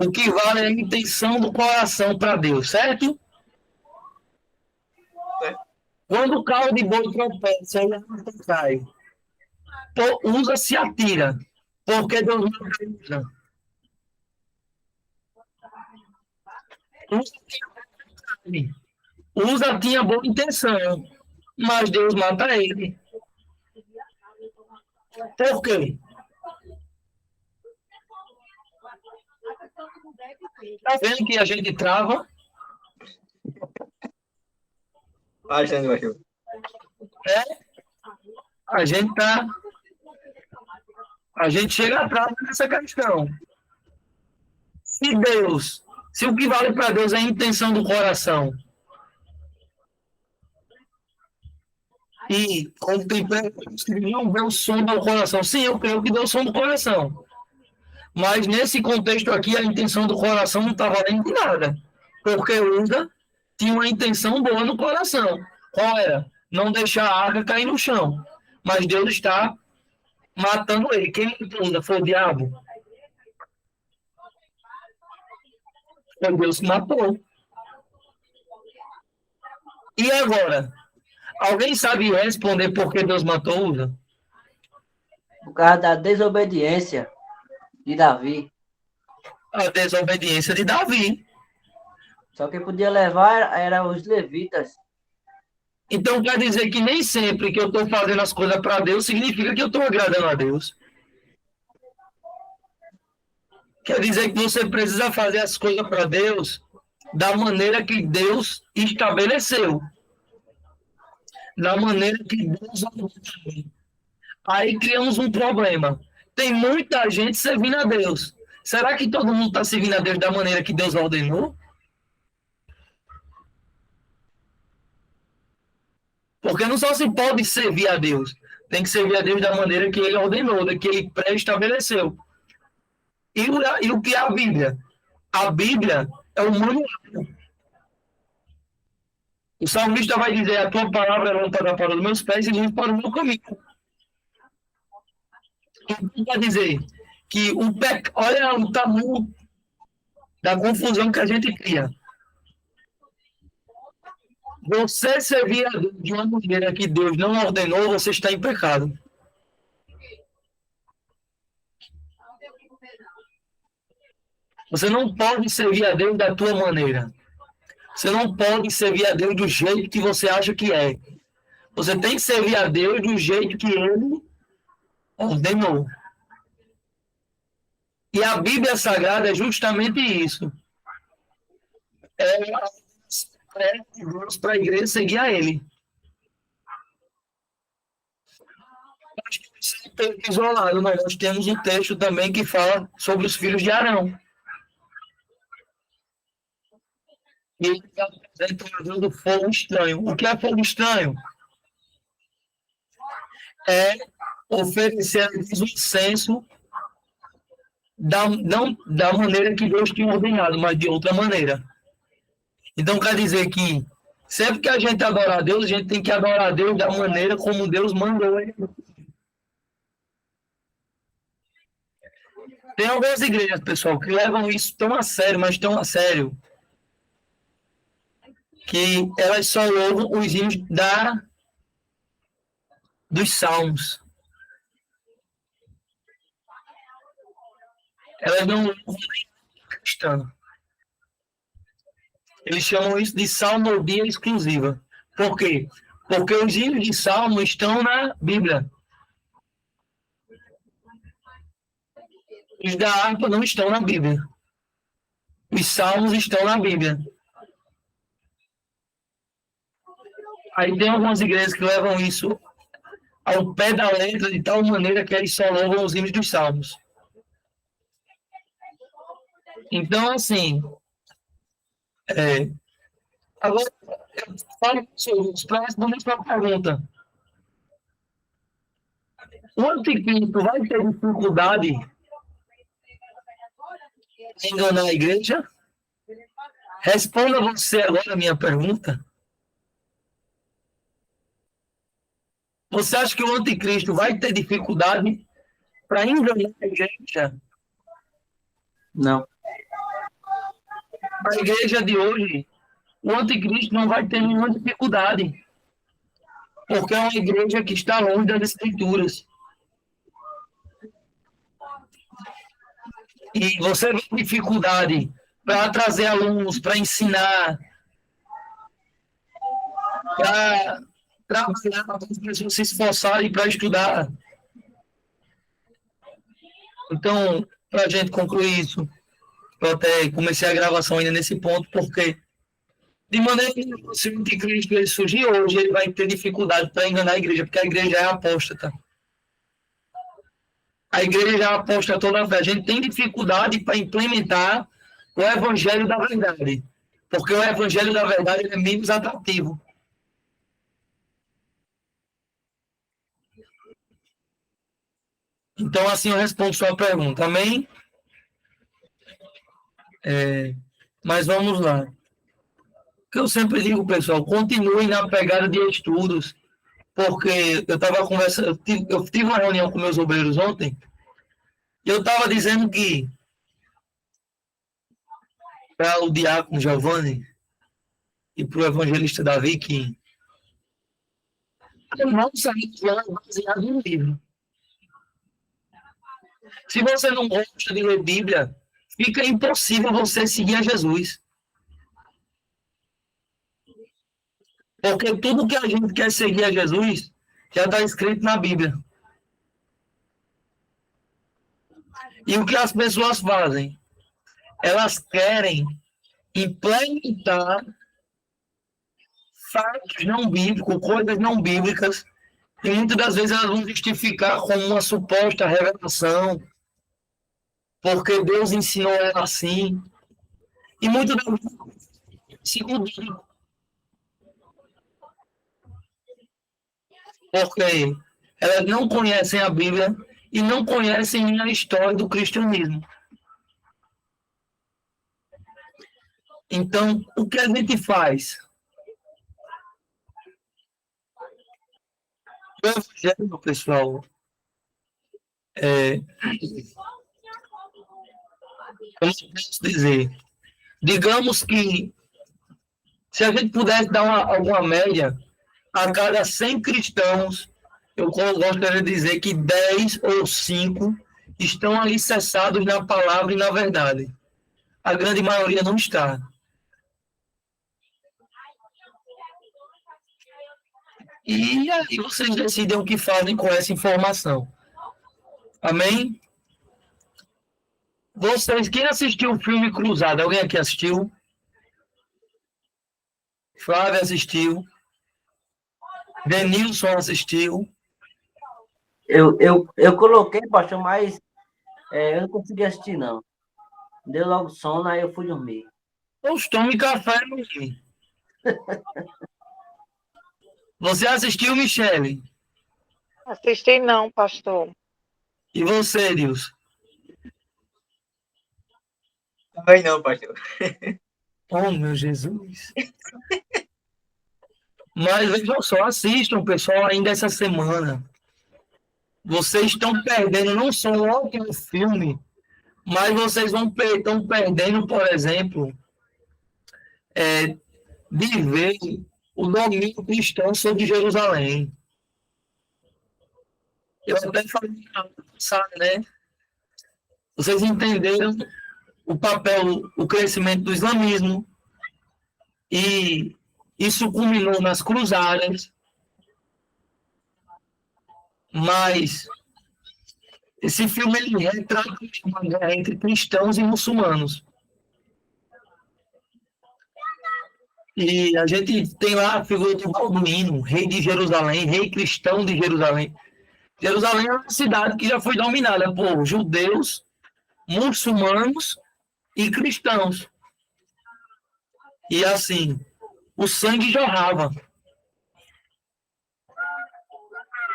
O que vale é a intenção do coração para Deus, certo? Quando o carro de boi tropeça e a árvore cai, usa-se a tira, porque Deus não usa. Usa tinha boa intenção, mas Deus mata ele. Por quê? Tá vendo que a gente trava? A gente tá. A gente chega atrás nessa questão. Se o que vale para Deus é a intenção do coração, e como tem não vê o som do coração. Sim, eu creio que deu o som do coração. Mas nesse contexto aqui, a intenção do coração não está valendo de nada. Porque Uda tinha uma intenção boa no coração. Qual era? Não deixar a arca cair no chão. Mas Deus está matando ele. Quem Uda foi o diabo? Foi Deus que matou. E agora? Alguém sabe responder por que Deus matou Uda? Por causa da desobediência de Davi. A desobediência de Davi. Só quem podia levar eram os levitas. Então quer dizer que nem sempre que eu estou fazendo as coisas para Deus significa que eu estou agradando a Deus. Quer dizer que você precisa fazer as coisas para Deus da maneira que Deus estabeleceu. Da maneira que Deus ordenou. Aí criamos um problema. Tem muita gente servindo a Deus. Será que todo mundo está servindo a Deus da maneira que Deus ordenou? Porque não só se pode servir a Deus. Tem que servir a Deus da maneira que Ele ordenou, da que Ele pré-estabeleceu. E o que é a Bíblia? A Bíblia é o manual. O salmista vai dizer: a tua palavra é lâmpada para os meus pés e luz para o meu caminho. Então, quer dizer que olha o tamanho da confusão que a gente cria. Você servir a Deus de uma maneira que Deus não ordenou, você está em pecado. Você não pode servir a Deus da tua maneira. Você não pode servir a Deus do jeito que você acha que é. Você tem que servir a Deus do jeito que Ele ordenou. E a Bíblia Sagrada é justamente isso. É para a igreja seguir a Ele. Acho que isso é um texto isolado, mas nós temos um texto também que fala sobre os filhos de Arão. E ele apresenta o Deus do fogo estranho. O que é fogo estranho? É oferecer um incenso não da maneira que Deus tinha ordenado, mas de outra maneira. Então quer dizer que sempre que a gente adorar a Deus, a gente tem que adorar a Deus da maneira como Deus mandou. Tem algumas igrejas, pessoal, que levam isso tão a sério, mas tão a sério, que elas só louvam os hinos dos salmos. Elas não louvam nem cristã. Eles chamam isso de salmodia exclusiva. Por quê? Porque os hinos de salmo estão na Bíblia. Os da harpa não estão na Bíblia. Os salmos estão na Bíblia. Aí tem algumas igrejas que levam isso ao pé da letra de tal maneira que eles só louvam os hinos dos salmos. Então, assim, agora, eu falo para responder a pergunta. O anticristo vai ter dificuldade em enganar a igreja? Responda você agora a minha pergunta. Você acha que o anticristo vai ter dificuldade para enganar a igreja? Não. A igreja de hoje, o anticristo não vai ter nenhuma dificuldade, porque é uma igreja que está longe das escrituras. E você vê dificuldade para trazer alunos, para ensinar, para trabalhar, para as pessoas se esforçarem para estudar. Então, para a gente concluir isso, eu até comecei a gravação ainda nesse ponto, porque de maneira que se o anticristo ele surgir hoje, ele vai ter dificuldade para enganar a igreja, porque a igreja é apóstata. A igreja é apóstata toda a fé. A gente tem dificuldade para implementar o evangelho da verdade, porque o evangelho da verdade é menos atrativo. Então, assim, eu respondo sua pergunta. Amém? Mas vamos lá. O que eu sempre digo, pessoal, continuem na pegada de estudos, porque eu estava conversando, eu tive uma reunião com meus obreiros ontem, e eu estava dizendo que para o diácono Giovanni e para o evangelista Davi, que não sair de lá baseado no livro. Se você não gosta de ler Bíblia, fica impossível você seguir a Jesus. Porque tudo que a gente quer seguir a Jesus já está escrito na Bíblia. E o que as pessoas fazem? Elas querem implementar fatos não bíblicos, coisas não bíblicas, e muitas das vezes elas vão justificar como uma suposta revelação, porque Deus ensinou ela assim. E muitas das vezes segundo, porque elas não conhecem a Bíblia e não conhecem a história do cristianismo. Então, o que a gente faz? O evangelho, pessoal, como eu posso dizer, digamos que se a gente pudesse dar alguma média, a cada 100 cristãos, eu gostaria de dizer que 10 ou 5 estão alicerçados na palavra e na verdade. A grande maioria não está. E aí vocês decidem o que fazem com essa informação. Amém? Vocês, quem assistiu o filme Cruzado? Alguém aqui assistiu? Flávio assistiu. Denilson assistiu. Eu coloquei, pastor, mas eu não consegui assistir, não. Deu logo sono, aí eu fui dormir. Poxa, tome café, meu filho. Você assistiu, Michele? Assisti não, pastor. E você, Deus? Também não, pastor. Oh, meu Jesus. Mas vejam só, assistam, pessoal, ainda essa semana. Vocês estão perdendo não só um ótimo filme, mas vocês estão perdendo, por exemplo, de ver o domínio cristão sobre Jerusalém. Eu até falei na passada, né? Vocês entenderam o papel, o crescimento do islamismo, e isso culminou nas cruzadas, mas esse filme ele retrata uma guerra entre cristãos e muçulmanos. E a gente tem lá a figura de Balduíno, rei de Jerusalém, rei cristão de Jerusalém. Jerusalém é uma cidade que já foi dominada por judeus, muçulmanos e cristãos. E assim, o sangue jorrava.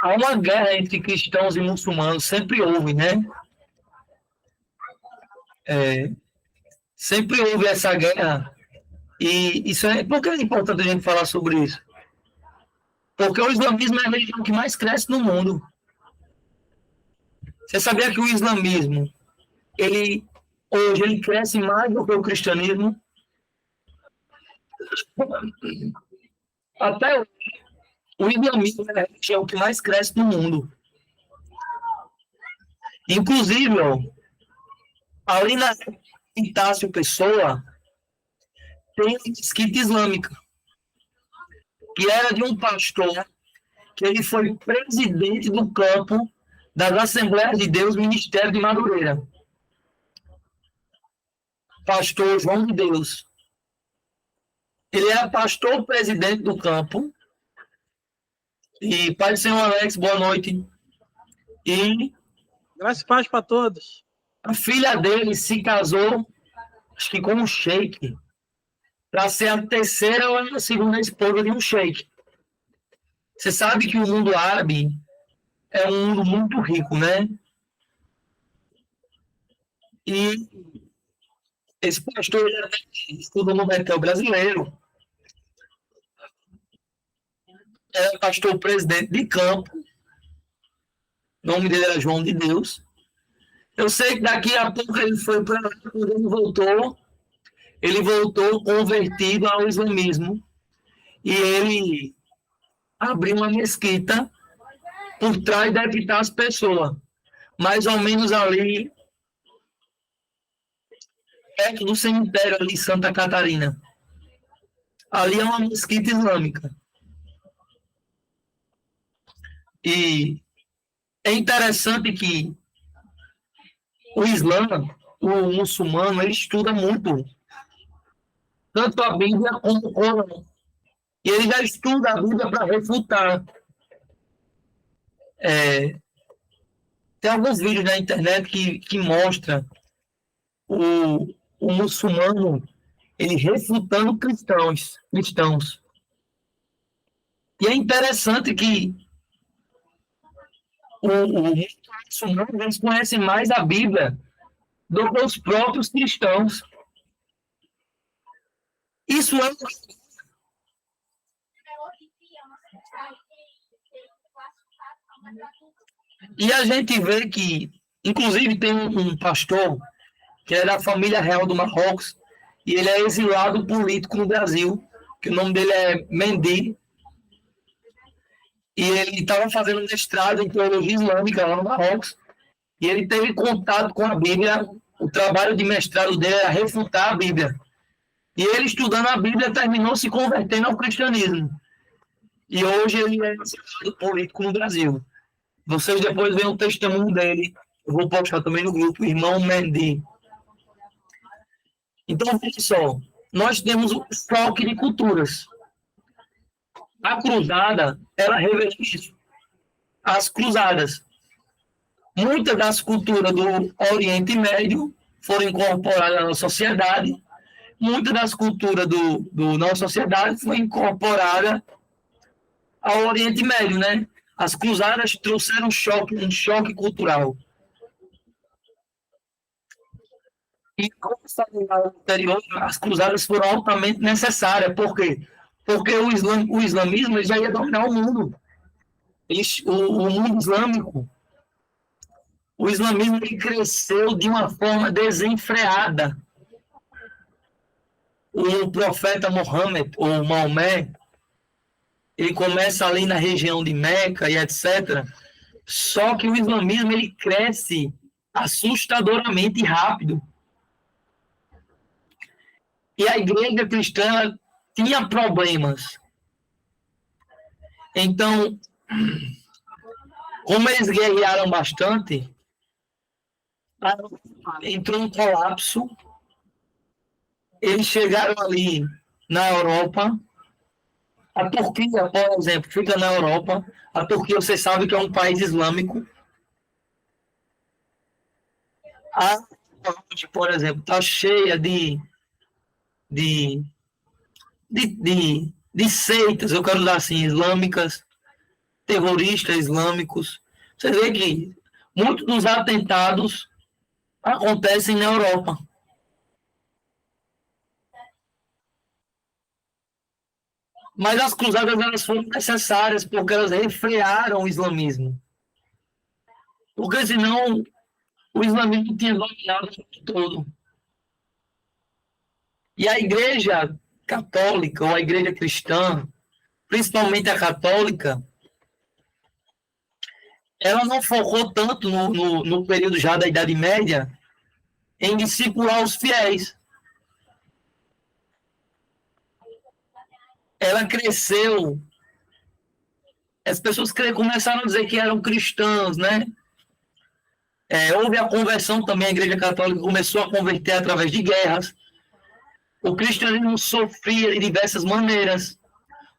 Há uma guerra entre cristãos e muçulmanos, sempre houve, né? Sempre houve essa guerra. E isso por que é importante a gente falar sobre isso? Porque o islamismo é a religião que mais cresce no mundo. Você sabia que o islamismo, hoje ele cresce mais do que o cristianismo? Até o islamismo é a religião que mais cresce no mundo. Inclusive, ó, ali na Itácio Pessoa, tem uma mesquita islâmica, que era de um pastor, que ele foi presidente do campo das Assembleias de Deus, Ministério de Madureira. Pastor João de Deus. Ele era pastor presidente do campo. E Pai do Senhor Alex, boa noite. E Graças e paz para todos. a filha dele se casou, acho que com um sheik, para ser a terceira ou a segunda esposa de um sheik. Você sabe que o mundo árabe é um mundo muito rico, né? E esse pastor estuda no Betel brasileiro. Era pastor presidente de campo. O nome dele era João de Deus. Eu sei que daqui a pouco ele foi para lá, quando ele voltou convertido ao islamismo. E ele abriu uma mesquita por trás da Epitácio Pessoa. Mais ou menos ali, perto do cemitério ali em Santa Catarina. Ali é uma mesquita islâmica. E é interessante que o Islã, o muçulmano, ele estuda muito, tanto a Bíblia como o Corão. E ele já estuda a Bíblia para refutar. Tem alguns vídeos na internet que mostram o muçulmano ele refutando cristãos. E é interessante que os muçulmanos eles conhecem mais a Bíblia do que os próprios cristãos. Isso é e a gente vê que, inclusive, tem um pastor que é da família real do Marrocos e ele é exilado político no Brasil, que o nome dele é Mendy. E ele estava fazendo mestrado em teologia islâmica lá no Marrocos. E ele teve contato com a Bíblia. O trabalho de mestrado dele era refutar a Bíblia. E ele, estudando a Bíblia, terminou se convertendo ao cristianismo. E hoje ele é exilado político no Brasil. Vocês depois veem o testemunho dele. Eu vou postar também no grupo, irmão Mendy. Então, veja só. Nós temos um choque de culturas. A cruzada, ela revela isso. As cruzadas. Muitas das culturas do Oriente Médio foram incorporadas na sociedade. Muitas das culturas do nossa sociedade foram incorporadas ao Oriente Médio, né? As cruzadas trouxeram um choque cultural. E, como está no anterior, as cruzadas foram altamente necessárias. Por quê? Porque o islamismo já ia dominar o mundo. O mundo islâmico. O islamismo ele cresceu de uma forma desenfreada. O profeta Mohammed, ou Maomé, ele começa ali na região de Meca e etc. Só que o islamismo ele cresce assustadoramente rápido. E a igreja cristã tinha problemas. Então, como eles guerrearam bastante, entrou um colapso. Eles chegaram ali na Europa. A Turquia, por exemplo, fica na Europa. A Turquia, você sabe que é um país islâmico. A por exemplo, está cheia de seitas, eu quero dizer assim, islâmicas, terroristas islâmicos. Você vê que muitos dos atentados acontecem na Europa. Mas as cruzadas elas foram necessárias porque elas refrearam o islamismo. Porque senão o islamismo tinha dominado o mundo todo. E a igreja católica ou a igreja cristã, principalmente a católica, ela não focou tanto no período já da Idade Média em discipular os fiéis. Ela cresceu, as pessoas começaram a dizer que eram cristãos, né? Houve a conversão também, a Igreja Católica começou a converter através de guerras. O cristianismo sofria de diversas maneiras,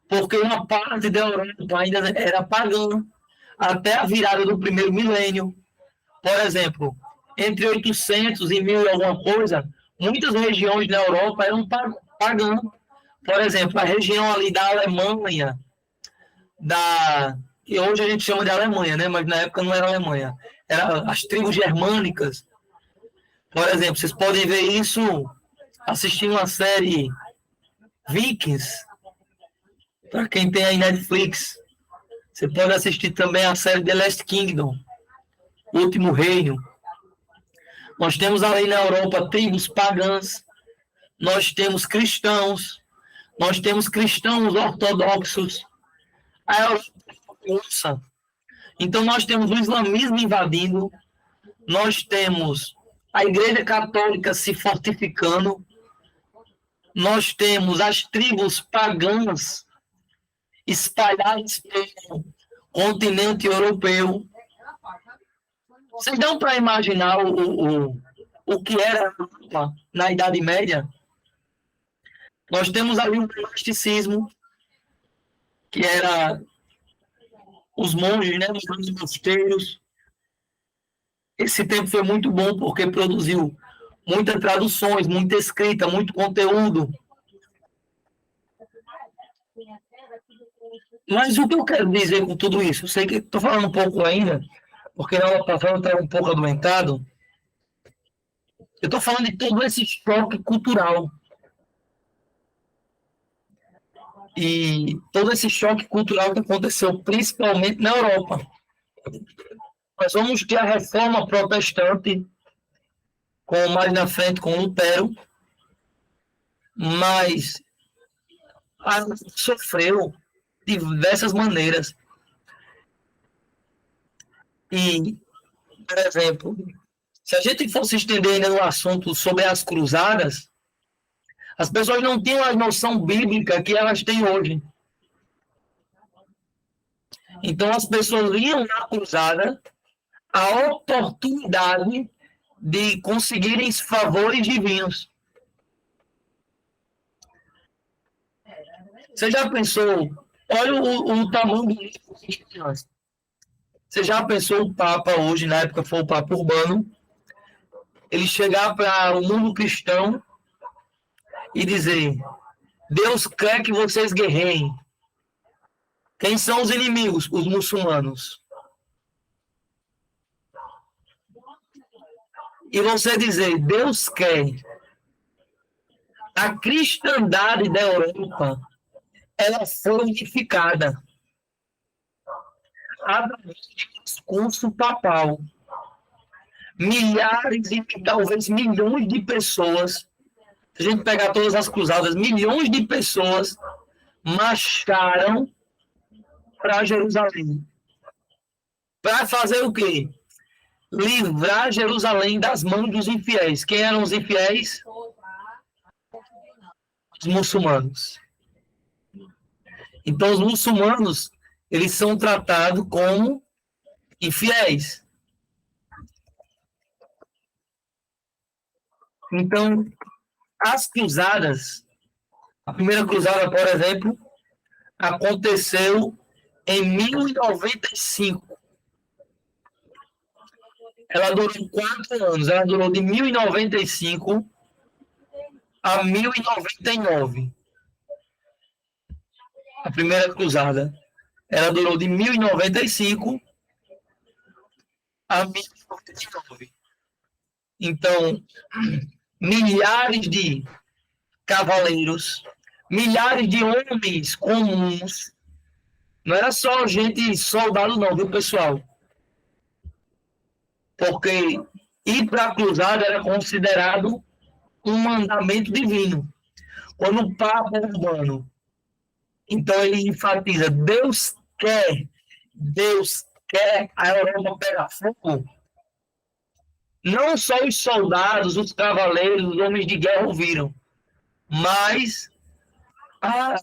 porque uma parte da Europa ainda era pagã, até a virada do primeiro milênio. Por exemplo, entre 800 e 1000 e alguma coisa, muitas regiões da Europa eram pagãs. Por exemplo, a região ali da Alemanha, que hoje a gente chama de Alemanha, né? Mas na época não era Alemanha. Eram as tribos germânicas. Por exemplo, vocês podem ver isso assistindo a série Vikings, para quem tem aí Netflix. Você pode assistir também a série The Last Kingdom, O Último Reino. Nós temos ali na Europa tribos pagãs, nós temos cristãos ortodoxos, a Europa é russa. Então nós temos o islamismo invadindo, nós temos a Igreja Católica se fortificando, nós temos as tribos pagãs espalhadas pelo continente europeu. Vocês dão para imaginar o que era a Europa na Idade Média? Nós temos ali o monasticismo, que era os monges, né, nos mosteiros. Esse tempo foi muito bom, porque produziu muitas traduções, muita escrita, muito conteúdo. Mas o que eu quero dizer com tudo isso? Eu sei que estou falando um pouco ainda, porque na aula passada eu estava um pouco adoentado. Eu estou falando de todo esse choque cultural. E todo esse choque cultural que aconteceu principalmente na Europa. Nós vamos ter a reforma protestante, mais na frente com Lutero, mas sofreu de diversas maneiras. E, por exemplo, se a gente fosse estender ainda no assunto sobre as cruzadas, as pessoas não tinham a noção bíblica que elas têm hoje. Então, as pessoas viam na cruzada a oportunidade de conseguirem favores divinos. Você já pensou? Olha o tamanho do livro. Você já pensou o Papa hoje, na época foi o Papa Urbano, ele chegar para o mundo cristão e dizer: Deus quer que vocês guerreiem. Quem são os inimigos? Os muçulmanos. E você dizer: Deus quer a cristandade da Europa, ela foi unificada através de discurso papal. Milhares e talvez milhões de pessoas, se a gente pegar todas as cruzadas, milhões de pessoas marcharam para Jerusalém. Para fazer o quê? Livrar Jerusalém das mãos dos infiéis. Quem eram os infiéis? Os muçulmanos. Então, os muçulmanos, eles são tratados como infiéis. Então, as cruzadas, a primeira cruzada, por exemplo, aconteceu em 1095. Ela durou 4 anos. Ela durou de 1095 a 1099. A primeira cruzada. Ela durou de 1095 a 1099. Então, milhares de cavaleiros, milhares de homens comuns, não era só gente, soldado não, viu, pessoal? Porque ir para a cruzada era considerado um mandamento divino. quando o Papa Urbano, então ele enfatiza, Deus quer a Europa pegar fogo, não só os soldados, os cavaleiros, os homens de guerra ouviram, mas a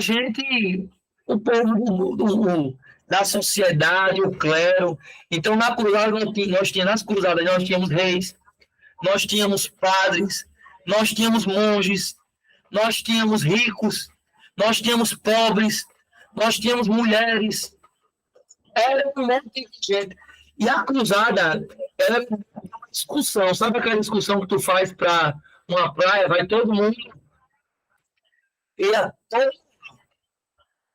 gente, o povo da sociedade, o clero. Então, na cruzada, nas cruzadas, nós tínhamos reis, nós tínhamos padres, nós tínhamos monges, nós tínhamos ricos, nós tínhamos pobres, nós tínhamos mulheres. Era um monte de gente. E a cruzada era uma discussão. Sabe aquela discussão que tu faz para uma praia, vai todo mundo?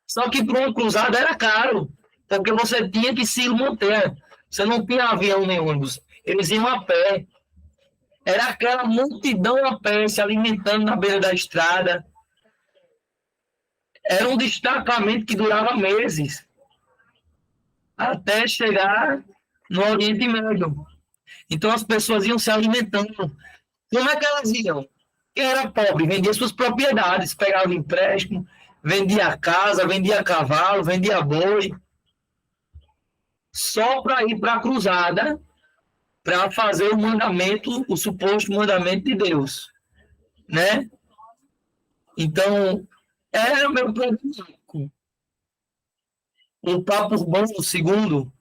Só que para uma cruzada era caro, porque você tinha que se manter. Você não tinha avião nem ônibus. Eles iam a pé. Era aquela multidão a pé, se alimentando na beira da estrada. Era um destacamento que durava meses, até chegar no Oriente Médio. Então as pessoas iam se alimentando. Como é que elas iam? Quem era pobre vendia suas propriedades, pegava empréstimo, vendia casa, vendia cavalo, vendia boi, só para ir para a cruzada, para fazer o mandamento, o suposto mandamento de Deus, né? Então, era o meu problemático. O Papa Urbano II,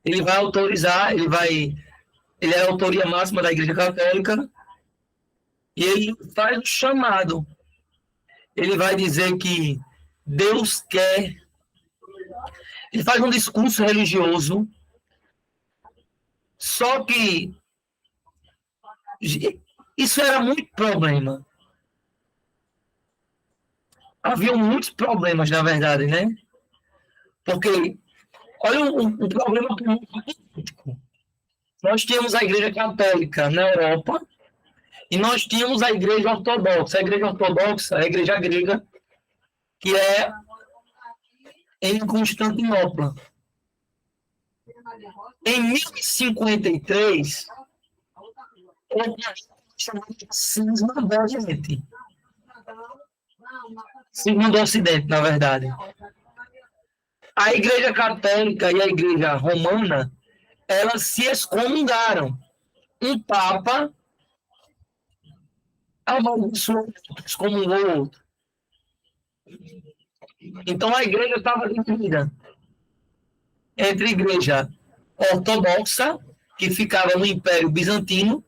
ele vai autorizar, ele é a autoria máxima da Igreja Católica, e ele faz o chamado. Ele vai dizer que Deus quer. Ele faz um discurso religioso, só que isso era muito problema. Havia muitos problemas, na verdade, né? Porque, olha o problema político. Nós tínhamos a Igreja Católica na Europa e nós tínhamos a Igreja Ortodoxa. A Igreja Ortodoxa é a Igreja grega, que é em Constantinopla. Em 1053, houve chamado de cisma do Oriente. Cisma do Ocidente, na verdade. A Igreja Católica e a Igreja Romana, elas se excomungaram. Um Papa amaldiçoou outros, excomungou o outro. Então a igreja estava dividida entre a igreja ortodoxa, que ficava no Império Bizantino,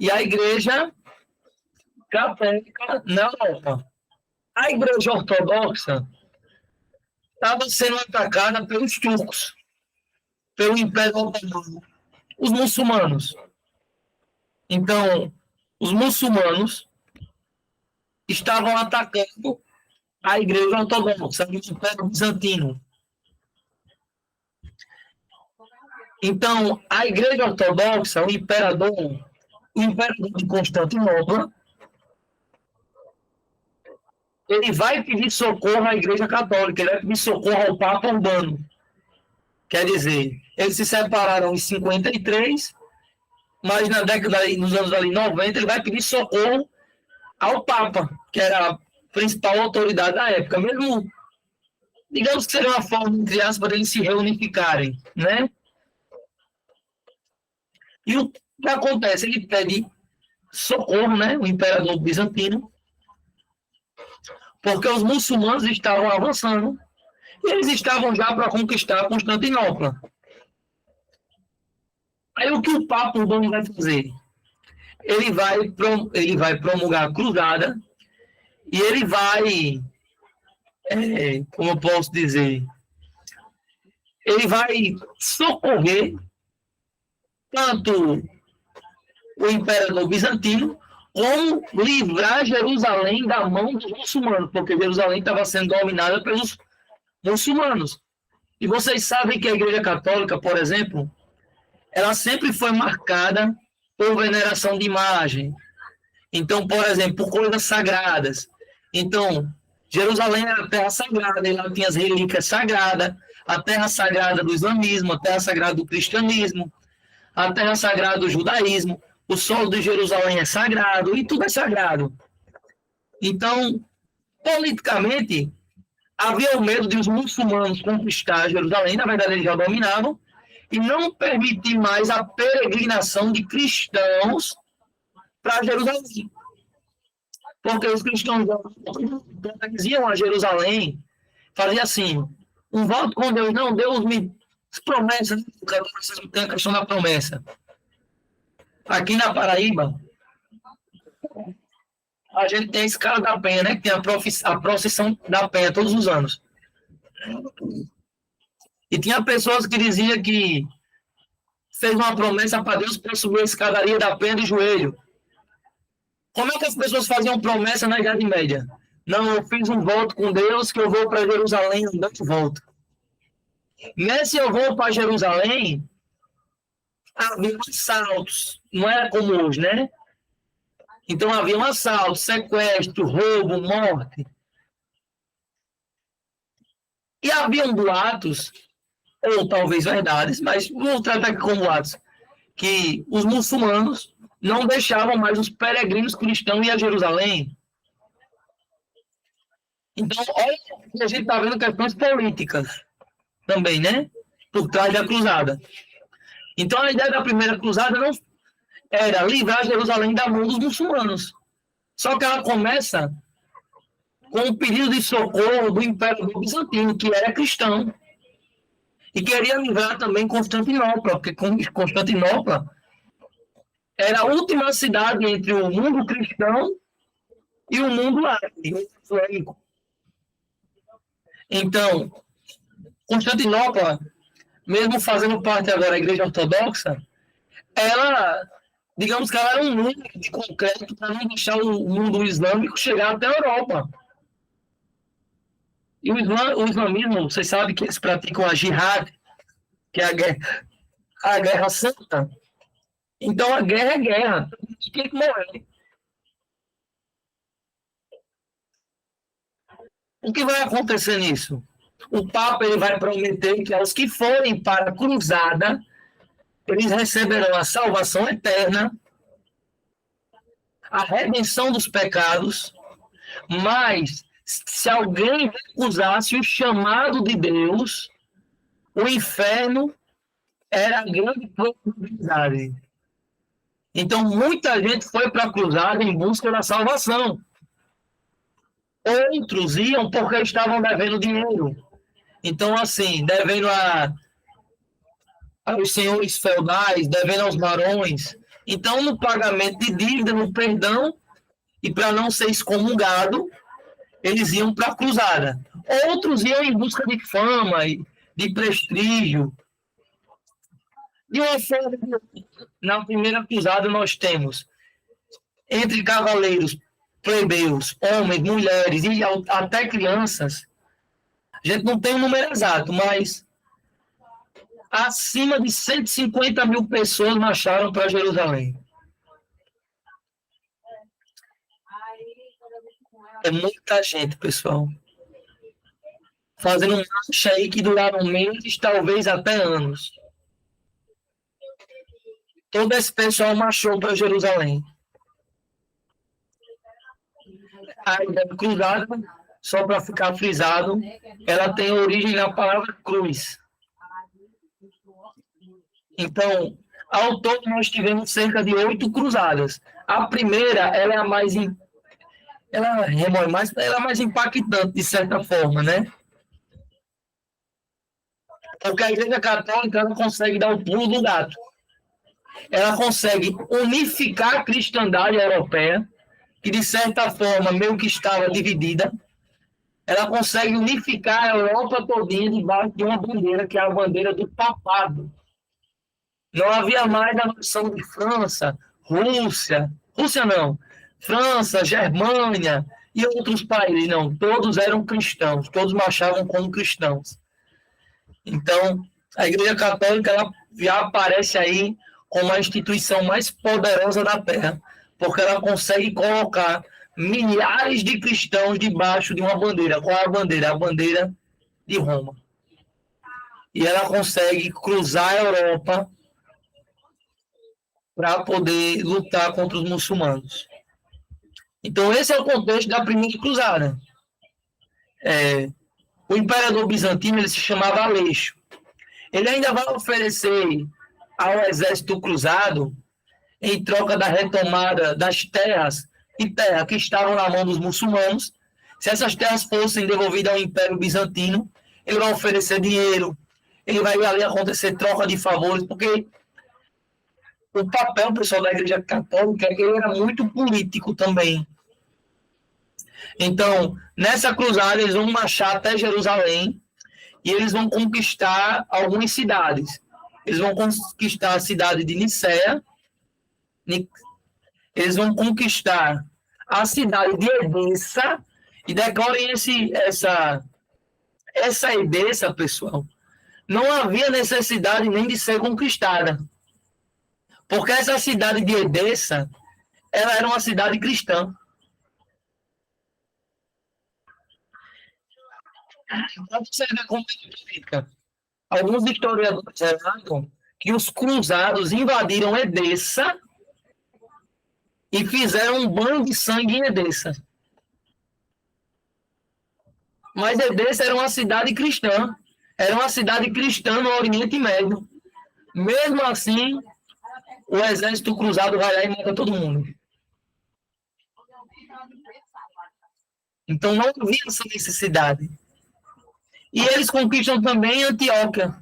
e a igreja católica na Europa. A igreja ortodoxa estava sendo atacada pelos turcos, pelo Império Otomano, os muçulmanos. Então, os muçulmanos estavam atacando a igreja ortodoxa, o Império Bizantino. Então, a igreja ortodoxa, o imperador de Constantinopla, ele vai pedir socorro à igreja católica, ele vai pedir socorro ao Papa Urbano. Quer dizer, eles se separaram em 53, mas nos anos ali 90, ele vai pedir socorro ao Papa, que era a principal autoridade da época. Mesmo, digamos que seria uma forma, entre aspas, para eles se reunificarem, né? E o que acontece? Ele pede socorro, né? O imperador bizantino, porque os muçulmanos estavam avançando e eles estavam já para conquistar Constantinopla. Aí o que o Papa Urbano vai fazer? Ele vai promulgar a cruzada e ele vai, como eu posso dizer, ele vai socorrer tanto o imperador bizantino como livrar Jerusalém da mão dos muçulmanos, porque Jerusalém estava sendo dominada pelos muçulmanos. E vocês sabem que a Igreja Católica, por exemplo, ela sempre foi marcada por veneração de imagem. Então, por exemplo, por coisas sagradas. Então, Jerusalém era a terra sagrada, ela tinha as relíquias sagradas, a terra sagrada do islamismo, a terra sagrada do cristianismo, a terra sagrada do judaísmo. o solo de Jerusalém é sagrado, e tudo é sagrado. Então, politicamente, havia o medo de os muçulmanos conquistar Jerusalém, na verdade eles já dominavam, e não permitir mais a peregrinação de cristãos para Jerusalém. Porque os cristãos eles iam a Jerusalém, faziam assim, um voto com Deus, não, Deus me promessa, tem a questão da promessa. Aqui na Paraíba, a gente tem a escala da Penha, né? Que tem a procissão da Penha todos os anos. E tinha pessoas que diziam que fez uma promessa para Deus para subir a escadaria da Penha de joelho. Como é que as pessoas faziam promessa na Idade Média? Não, eu fiz um voto com Deus que eu vou para Jerusalém andando de volta. Nesse eu vou para Jerusalém, havia assaltos. Não era como hoje, né? Então havia um assalto, sequestro, roubo, morte. E haviam boatos, ou talvez verdades, mas vou tratar aqui como boatos, que os muçulmanos não deixavam mais os peregrinos cristãos ir a Jerusalém. Então, olha que a gente está vendo questões políticas também, né? Por trás da cruzada. Então, a ideia da primeira cruzada não era livrar Jerusalém da mão dos muçulmanos. Só que ela começa com um pedido de socorro do Imperador Bizantino, que era cristão. E queria livrar também Constantinopla, porque Constantinopla era a última cidade entre o mundo cristão e o mundo árabe, o islâmico. Então, Constantinopla, mesmo fazendo parte agora da Igreja Ortodoxa, ela, digamos que ela era um número de concreto para não deixar o mundo islâmico chegar até a Europa. E o islamismo, vocês sabem que eles praticam a jihad, que é a guerra santa. Então, a guerra é guerra. Tem que morrer. O que vai acontecer nisso? O Papa ele vai prometer que aos que forem para a cruzada, eles receberão a salvação eterna, a redenção dos pecados, mas se alguém recusasse o chamado de Deus, o inferno era a grande probabilidade. Então, muita gente foi para a cruzada em busca da salvação. Outros iam porque estavam devendo dinheiro. Então, assim, devendo aos senhores feudais, devendo aos barões. Então, no pagamento de dívida, no perdão, e para não ser excomungado, eles iam para a cruzada. Outros iam em busca de fama, de prestígio. De uma forma, na primeira cruzada nós temos, entre cavaleiros, plebeus, homens, mulheres e até crianças, a gente não tem um número exato, mas acima de 150 mil pessoas marcharam para Jerusalém. É muita gente, pessoal. Fazendo um marcha aí que duraram meses, talvez até anos. Todo esse pessoal marchou para Jerusalém. A ideia cruzada, só para ficar frisado, ela tem origem na palavra cruz. Então, ao todo nós tivemos cerca de 8 cruzadas. A primeira, ela é a mais ela é mais impactante de certa forma, né? Porque a Igreja Católica ela consegue dar o pulo do gato. Ela consegue unificar a cristandade europeia, que de certa forma meio que estava dividida. Ela consegue unificar a Europa todinha debaixo de uma bandeira, que é a bandeira do papado. Não havia mais a noção de França, Rússia não, França, Germânia e outros países, não. Todos eram cristãos, todos marchavam como cristãos. Então, a Igreja Católica ela já aparece aí como a instituição mais poderosa da Terra, porque ela consegue colocar milhares de cristãos debaixo de uma bandeira. Qual é a bandeira? A bandeira de Roma. E ela consegue cruzar a Europa para poder lutar contra os muçulmanos. Então, esse é o contexto da primeira cruzada. O imperador bizantino ele se chamava Aleixo. Ele ainda vai oferecer ao exército cruzado, em troca da retomada das terras que estavam na mão dos muçulmanos, se essas terras fossem devolvidas ao Império Bizantino, ele vai oferecer dinheiro, ele vai ali acontecer troca de favores, porque o papel, pessoal, da Igreja Católica ele era muito político também. Então, nessa cruzada, eles vão marchar até Jerusalém e eles vão conquistar algumas cidades. Eles vão conquistar a cidade de Nicéia, eles vão conquistar a cidade de Edessa, e decorem essa Edessa, pessoal, não havia necessidade nem de ser conquistada, porque essa cidade de Edessa, ela era uma cidade cristã. Para você ver como é política. Alguns historiadores relatam que os cruzados invadiram Edessa e fizeram um banho de sangue em Edessa. Mas Edessa era uma cidade cristã. Era uma cidade cristã no Oriente Médio. Mesmo assim, o exército cruzado vai lá e mata todo mundo. Então não havia essa necessidade. E eles conquistam também Antioquia,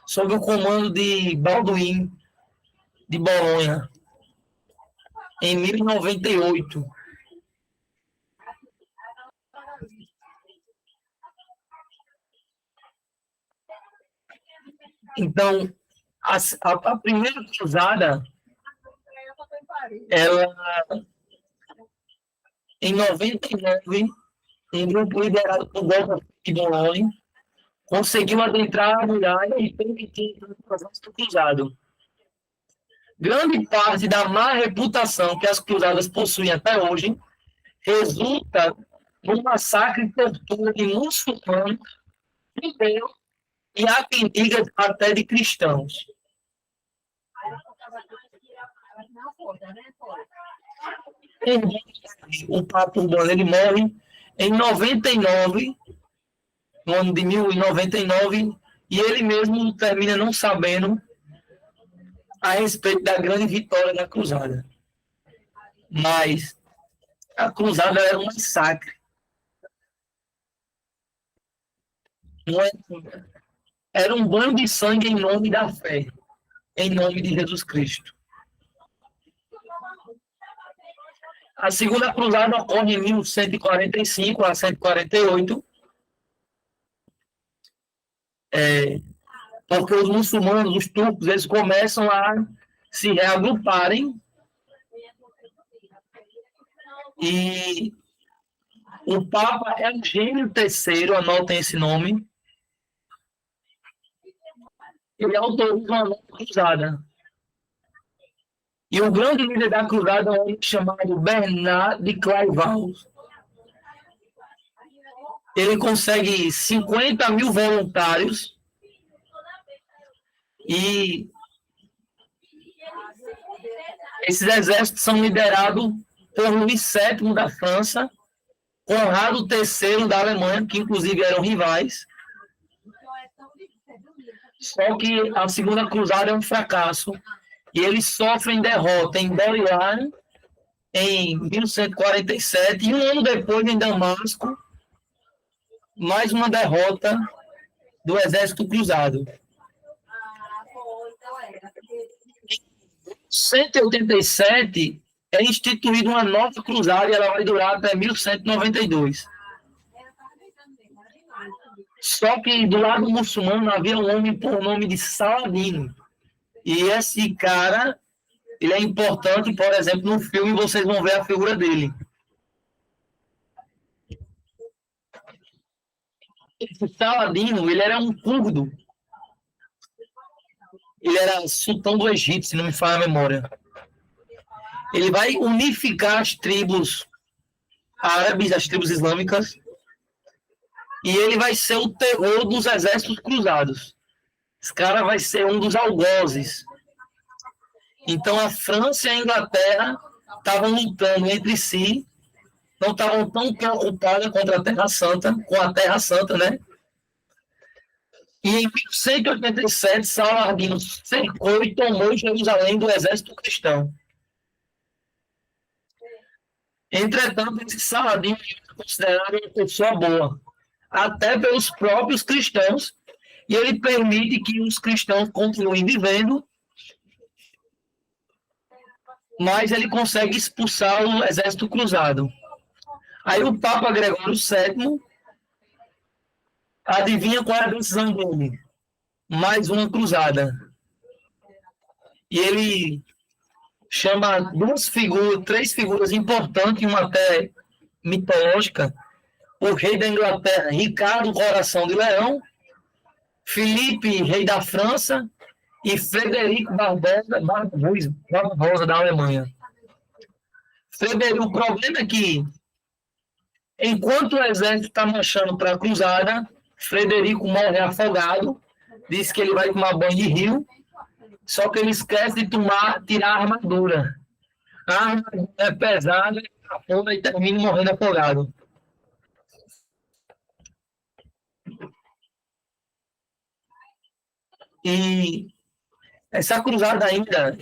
sob o comando de Balduíno de Bolonha, em 1098. Então, a primeira cruzada, ela, em 99, um grupo liderado por Godfrey de Bolonha, conseguiu adentrar a muralha e permitir o exército cruzado. Grande parte da má reputação que as cruzadas possuem até hoje resulta no massacre e tortura de muçulmanos, judeus e há quem diga até de cristãos. O Papa Urbano ele morre em 99, no ano de 1099, e ele mesmo termina não sabendo a respeito da grande vitória da cruzada. Mas a cruzada era um massacre. Era um banho de sangue em nome da fé, em nome de Jesus Cristo. A segunda cruzada ocorre em 1145 a 148, porque os muçulmanos, os turcos, eles começam a se reagruparem e o Papa Eugênio III, anotem esse nome, ele autoriza uma nova cruzada. E o grande líder da cruzada é um homem chamado Bernard de Clairvaux. Ele consegue 50 mil voluntários e esses exércitos são liderados por Luís VII da França, Conrado III da Alemanha, que inclusive eram rivais. Só que a segunda cruzada é um fracasso e eles sofrem derrota em Beriar em 1147 e um ano depois em Damasco, mais uma derrota do exército cruzado. Em 187 é instituída uma nova cruzada e ela vai durar até 1192. Só que do lado muçulmano havia um homem por nome de Saladino. E esse cara, ele é importante, por exemplo, no filme vocês vão ver a figura dele. Esse Saladino, ele era um curdo. Ele era sultão do Egito, se não me falha a memória. Ele vai unificar as tribos árabes, as tribos islâmicas, e ele vai ser o terror dos exércitos cruzados. Esse cara vai ser um dos algozes. Então, a França e a Inglaterra estavam lutando entre si, não estavam tão preocupadas contra a Terra Santa, com a Terra Santa, né? E em 1187, Saladino cercou e tomou Jerusalém do exército cristão. Entretanto, esse Saladino é considerado uma pessoa boa, até pelos próprios cristãos, e ele permite que os cristãos continuem vivendo, mas ele consegue expulsar o exército cruzado. Aí o Papa Gregório VII, adivinha qual é a decisão dele? Mais uma cruzada. E ele chama três figuras importantes, uma até mitológica, o rei da Inglaterra, Ricardo Coração de Leão, Filipe, rei da França, e Frederico Barbosa da Alemanha. Frederico, o problema é que, enquanto o exército está marchando para a cruzada, Frederico morre afogado, diz que ele vai tomar banho de rio, só que ele esquece de tirar a armadura. A armadura é pesada, afunda e termina morrendo afogado. E essa cruzada ainda,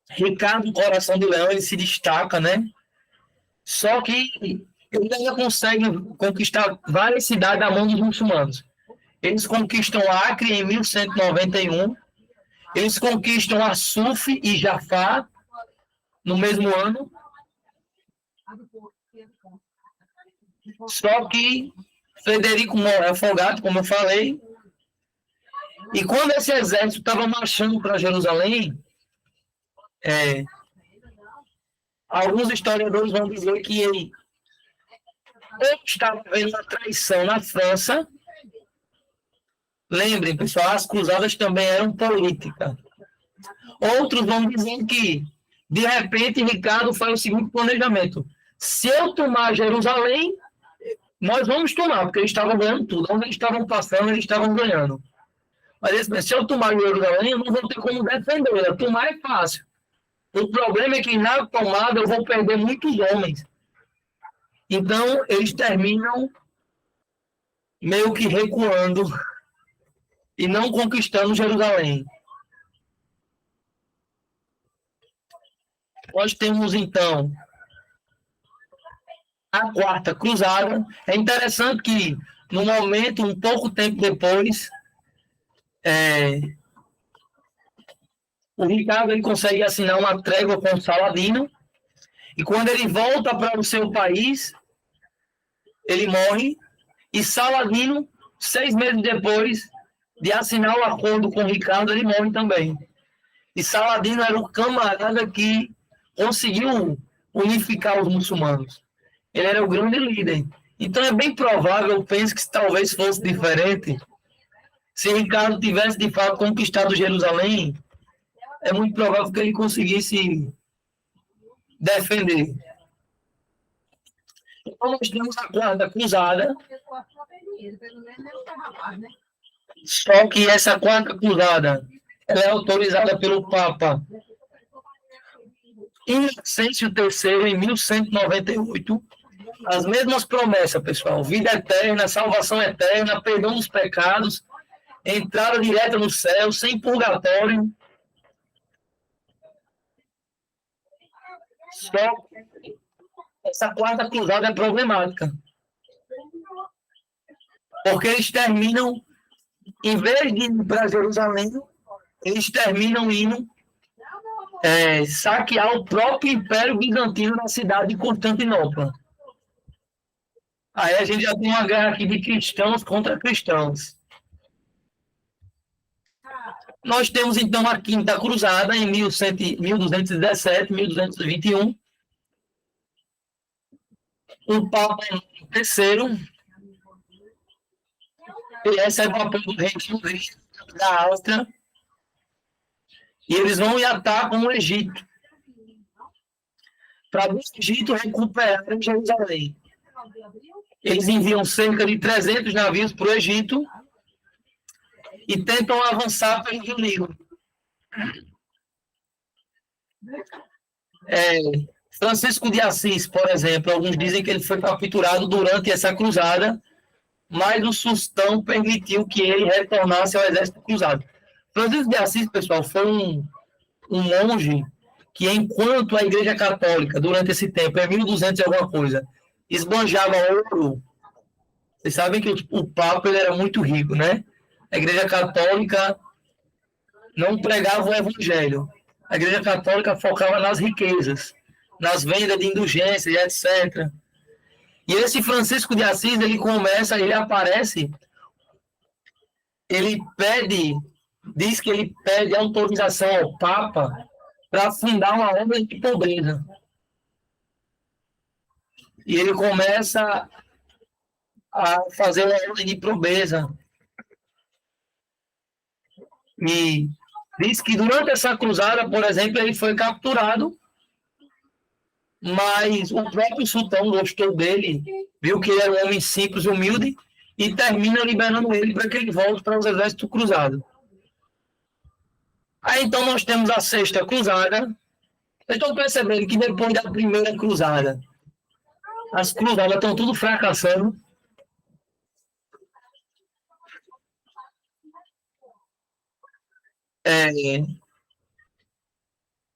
Ricardo Coração de Leão, ele se destaca, né? Só que ele ainda consegue conquistar várias cidades da mão dos muçulmanos. Eles conquistam Acre em 1191, eles conquistam Assuf e Jafar no mesmo ano. Só que Frederico morre afogado, como eu falei. E quando esse exército estava marchando para Jerusalém, alguns historiadores vão dizer que ele estava vendo uma traição na França. Lembrem, pessoal, as cruzadas também eram política. Outros vão dizer que, de repente, Ricardo faz o seguinte planejamento: se eu tomar Jerusalém, nós vamos tomar, porque eles estavam ganhando tudo. Onde eles estavam passando, eles estavam ganhando. Mas se eu tomar Jerusalém, eu não vou ter como defender. Tomar é fácil. O problema é que na tomada eu vou perder muitos homens. Então, eles terminam meio que recuando e não conquistando Jerusalém. Nós temos, então, a Quarta Cruzada. É interessante que, no momento, um pouco tempo depois, o Ricardo ele consegue assinar uma trégua com o Saladino, e quando ele volta para o seu país, ele morre, e Saladino, 6 meses depois de assinar o acordo com o Ricardo, ele morre também. E Saladino era o camarada que conseguiu unificar os muçulmanos. Ele era o grande líder. Então é bem provável, eu penso que talvez fosse diferente, se Ricardo tivesse de fato conquistado Jerusalém, é muito provável que ele conseguisse defender. Então nós temos a Quarta Cruzada. Só que essa Quarta Cruzada ela é autorizada pelo Papa Inocêncio III, em 1198. As mesmas promessas, pessoal: vida eterna, salvação eterna, perdão dos pecados, entrada direta no céu, sem purgatório. Só que essa Quarta Cruzada é problemática. Porque eles terminam, em vez de ir para Jerusalém, eles terminam indo saquear o próprio Império Bizantino na cidade de Constantinopla. Aí a gente já tem uma guerra aqui de cristãos contra cristãos. Nós temos, então, a Quinta Cruzada, em 1217, 1221. O Papa III, ele recebe o apoio do rei da Áustria, e eles vão e atacam o Egito, para o Egito recuperar Jerusalém. Eles enviam cerca de 300 navios para o Egito e tentam avançar pelo Rio Nilo. Francisco de Assis, por exemplo, alguns dizem que ele foi capturado durante essa cruzada, mas o sultão permitiu que ele retornasse ao exército cruzado. Francisco de Assis, pessoal, foi um monge que, enquanto a Igreja Católica, durante esse tempo, em 1200 e alguma coisa, esbanjava ouro, vocês sabem que o Papa ele era muito rico, né? A Igreja Católica não pregava o Evangelho. A Igreja Católica focava nas riquezas, nas vendas de indulgências, etc. E esse Francisco de Assis, ele aparece, diz que ele pede autorização ao Papa para fundar uma obra de pobreza. E ele começa a fazer uma obra de pobreza. E diz que durante essa cruzada, por exemplo, ele foi capturado, mas o próprio sultão gostou dele, viu que ele era um homem simples e humilde, e termina liberando ele para que ele volte para os exércitos cruzados. Aí então nós temos a sexta cruzada. Vocês estão percebendo que depois da primeira cruzada, as cruzadas estão tudo fracassando.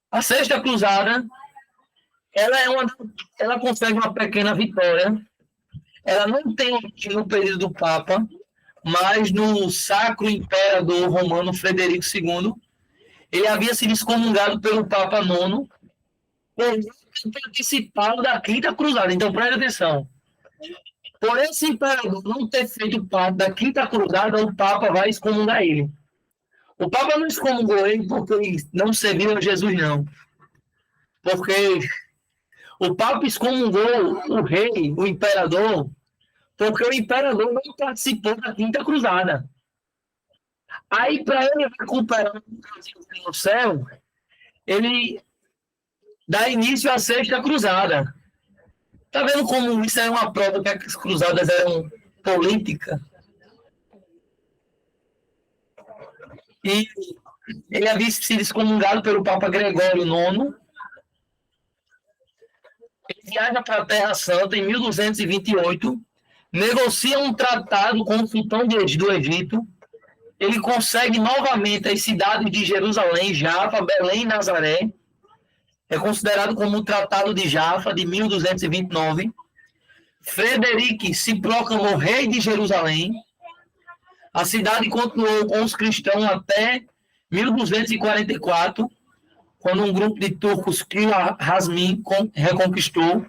A sexta cruzada, ela consegue uma pequena vitória. Ela não tem origem no período do Papa, mas no Sacro Imperador Romano Frederico II. Ele havia sido excomungado pelo Papa IX por ter participado da Quinta Cruzada. Então, preste atenção. Por esse imperador não ter feito parte da Quinta Cruzada, o Papa vai excomungar ele. O Papa não excomungou ele porque ele não serviu a Jesus, não. Porque o Papa excomungou o rei, o imperador, porque o imperador não participou da Quinta Cruzada. Aí, para ele recuperar o Brasil no céu, ele dá início à Sexta Cruzada. Está vendo como isso é uma prova que as cruzadas eram políticas? E ele havia sido excomungado pelo Papa Gregório IX. Ele viaja para a Terra Santa em 1228, negocia um tratado com o sultão do Egito. Ele consegue novamente as cidades de Jerusalém, Jaffa, Belém e Nazaré. É considerado como o Tratado de Jaffa, de 1229. Frederico se proclamou rei de Jerusalém. A cidade continuou com os cristãos até 1244, quando um grupo de turcos que Rasmin reconquistou.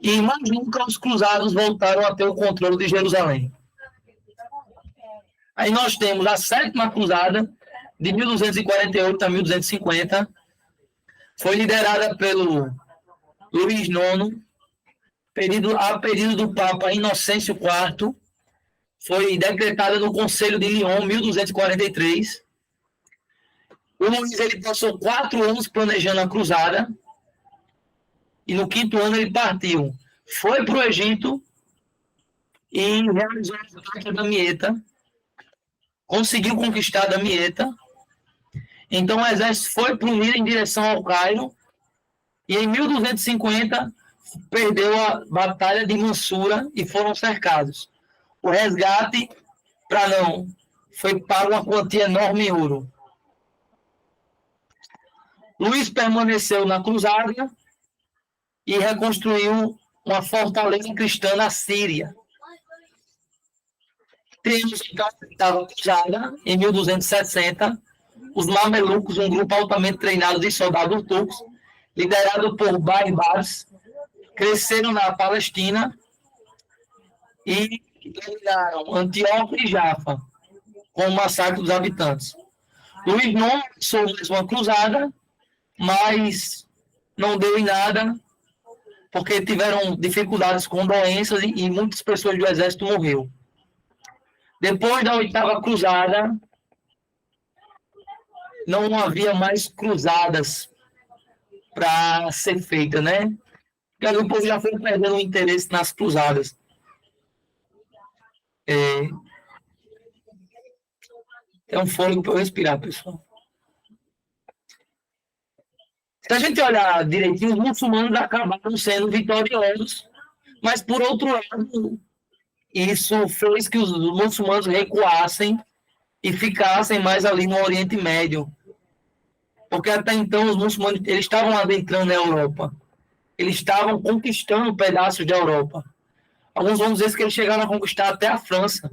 E mais nunca os cruzados voltaram a ter o controle de Jerusalém. Aí nós temos a sétima cruzada, de 1248 a 1250, foi liderada pelo Luís IX, a pedido do Papa Inocêncio IV, foi decretada no Conselho de Lyon, 1243. O Luís ele passou 4 anos planejando a cruzada, e no 5º ano ele partiu. Foi para o Egito e realizou a ataque da Damieta, conseguiu conquistar a Damieta. Então o exército foi para unir em direção ao Cairo, e em 1250 perdeu a Batalha de Mansura e foram cercados. O resgate, foi pago uma quantia enorme em ouro. Luís permaneceu na cruzada e reconstruiu uma fortaleza cristã na Síria. Temos então a oitava cruzada, em 1260, os mamelucos, um grupo altamente treinado de soldados turcos, liderado por Baibars, cresceram na Palestina e dominaram Antioquia e Jaffa, com o massacre dos habitantes. Luís não lançou mais uma cruzada, mas não deu em nada, porque tiveram dificuldades com doenças e muitas pessoas do exército morreram. Depois da oitava cruzada, não havia mais cruzadas para ser feita, né? Porque o povo já foi perdendo o interesse nas cruzadas. É um fôlego para eu respirar, pessoal. Se a gente olhar direitinho, os muçulmanos acabaram sendo vitoriosos, mas, por outro lado, isso fez que os muçulmanos recuassem e ficassem mais ali no Oriente Médio. Porque até então os muçulmanos eles estavam adentrando a Europa. Eles estavam conquistando pedaços da Europa. Alguns vão dizer que eles chegaram a conquistar até a França.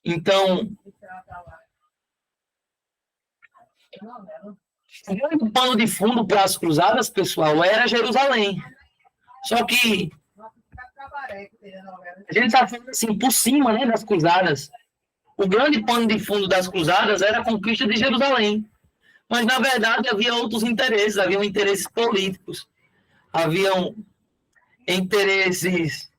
Então, o grande pano de fundo para as cruzadas, pessoal, era Jerusalém. Só que a gente está falando assim, por cima, né, das cruzadas. O grande pano de fundo das cruzadas era a conquista de Jerusalém. Mas, na verdade, havia outros interesses. Haviam interesses políticos. Haviam interesses